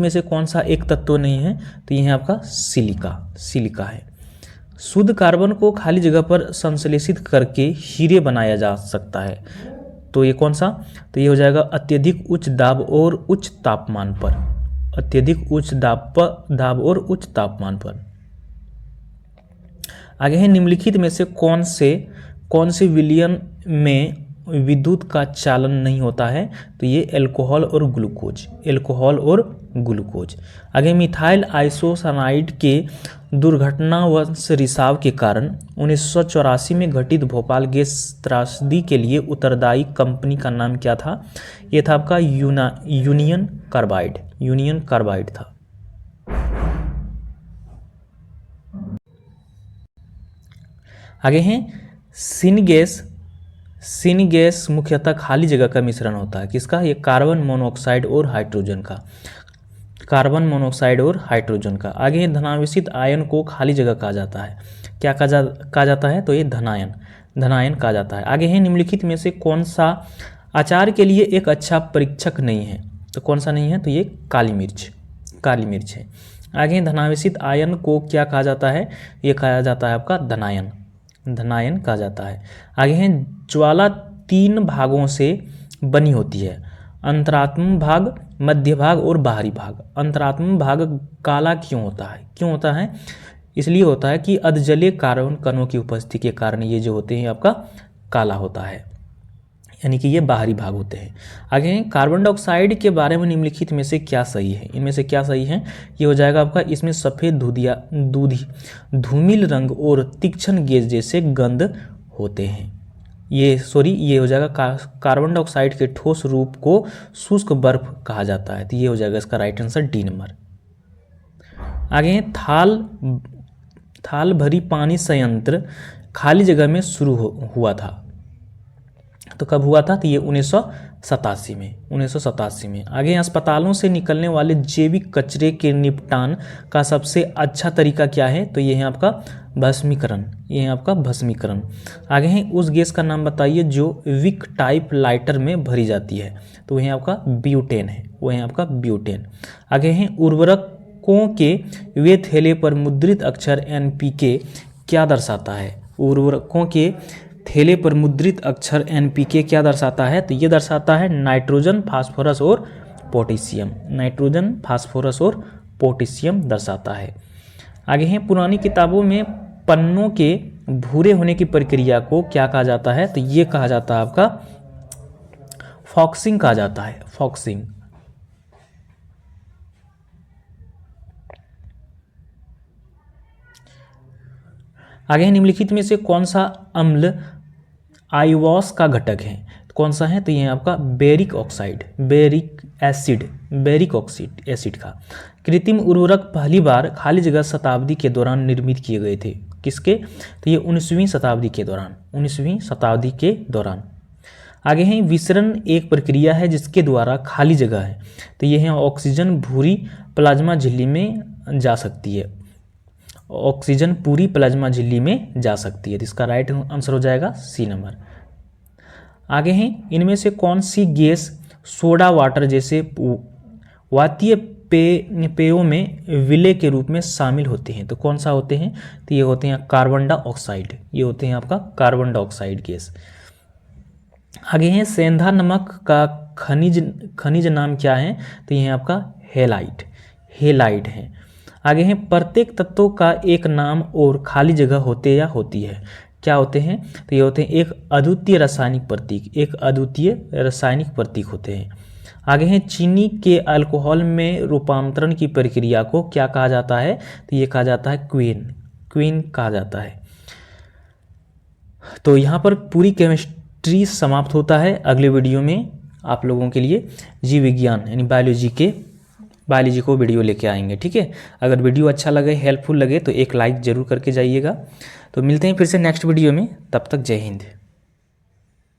A: से कौन सा एक तत्व नहीं है? तो यह है आपका सिलिका है। शुद्ध कार्बन को खाली जगह पर संश्लेषित करके हीरे बनाया जा सकता है, तो ये कौन सा? तो ये हो जाएगा अत्यधिक उच्च दाब और उच्च तापमान पर। आगे है निम्नलिखित में से कौन से विलयन में विद्युत का चालन नहीं होता है? तो ये अल्कोहल और ग्लूकोज। आगे मिथाइल आइसोसानाइड के दुर्घटनावश रिसाव के कारण 1984 में घटित भोपाल गैस त्रासदी के लिए उत्तरदायी कंपनी का नाम क्या था? ये था आपका यूनियन कार्बाइड था। आगे हैं सिनगैस मुख्यतः खाली जगह का मिश्रण होता है। किसका? ये कार्बन मोनोऑक्साइड और हाइड्रोजन का। आगे है धनावेशित आयन को खाली जगह कहा जाता है, क्या कहा जाता है? तो ये धनायन कहा जाता है। आगे है निम्नलिखित में से कौन सा अचार के लिए एक अच्छा परीक्षक नहीं है? तो कौन सा नहीं है? तो ये काली मिर्च है। आगे धनावेशित आयन को क्या कहा जाता है? ये कहा जाता है आपका धनायन कहा जाता है। आगे है ज्वाला 3 भागों से बनी होती है, अंतरात्म भाग, मध्य भाग और बाहरी भाग। अंतरात्म भाग काला क्यों होता है? इसलिए होता है कि अधजलीय कार्बन कणों की उपस्थिति के कारण ये जो होते हैं आपका काला होता है, यानी कि ये बाहरी भाग होते हैं। आगे हैं कार्बन डाइऑक्साइड के बारे में निम्नलिखित में से क्या सही है। इनमें से क्या सही है, ये हो जाएगा आपका, इसमें सफ़ेद धूमिल रंग और तीक्ष्ण गैस जैसे गंध होते हैं। ये हो जाएगा कार्बन डाइऑक्साइड के ठोस रूप को शुष्क बर्फ कहा जाता है। तो ये हो जाएगा इसका राइट आंसर डी नंबर। आगे हैं थाल भरी पानी संयंत्र खाली जगह में शुरू हुआ था। तो कब हुआ था, तो ये 1987 में। आगे अस्पतालों से निकलने वाले जैविक कचरे के निपटान का सबसे अच्छा तरीका क्या है, तो ये है आपका भस्मीकरण। आगे है उस गैस का नाम बताइए जो विक टाइप लाइटर में भरी जाती है, तो वह आपका ब्यूटेन है, आगे है उर्वरकों के वे थैले पर मुद्रित अक्षर NPK क्या दर्शाता है। उर्वरकों के थैले पर मुद्रित अक्षर NPK क्या दर्शाता है, तो ये दर्शाता है नाइट्रोजन, फास्फोरस और पोटेशियम दर्शाता है। आगे हैं पुरानी किताबों में पन्नों के भूरे होने की प्रक्रिया को क्या कहा जाता है, तो ये कहा जाता है आपका फॉक्सिंग कहा जाता है, फॉक्सिंग। आगे निम्नलिखित में से कौन सा अम्ल आईवॉस का घटक है, कौन सा है, तो ये आपका बेरिक एसिड का। कृत्रिम उर्वरक पहली बार खाली जगह शताब्दी के दौरान निर्मित किए गए थे, किसके, तो ये 19वीं शताब्दी के दौरान। आगे है विसरण एक प्रक्रिया है जिसके द्वारा खाली जगह है, तो ये है ऑक्सीजन भूरी प्लाज्मा झिल्ली में जा सकती है, ऑक्सीजन पूरी प्लाज्मा झिल्ली में जा सकती है। तो इसका राइट आंसर हो जाएगा सी नंबर। आगे हैं इनमें से कौन सी गैस सोडा वाटर जैसे वातीय पेयों में विलय के रूप में शामिल होते हैं, तो कौन सा होते हैं, तो ये होते हैं कार्बन डाइऑक्साइड, ये होते हैं आपका कार्बन डाइऑक्साइड गैस। आगे हैं सेंधा नमक का खनिज नाम क्या है, तो ये है आपका हेलाइट है। आगे हैं प्रत्येक तत्व का एक नाम और खाली जगह होते या होती है, क्या होते हैं, तो ये होते हैं एक अद्वितीय रासायनिक प्रतीक होते हैं। आगे हैं चीनी के अल्कोहल में रूपांतरण की प्रक्रिया को क्या कहा जाता है, तो ये कहा जाता है क्वीन कहा जाता है। तो यहाँ पर पूरी केमिस्ट्री समाप्त होता है। अगले वीडियो में आप लोगों के लिए जीव विज्ञान यानी बायोलॉजी को वीडियो लेके आएंगे, ठीक है। अगर वीडियो अच्छा लगे, हेल्पफुल लगे तो एक लाइक ज़रूर करके जाइएगा। तो मिलते हैं फिर से नेक्स्ट वीडियो में, तब तक जय हिंद।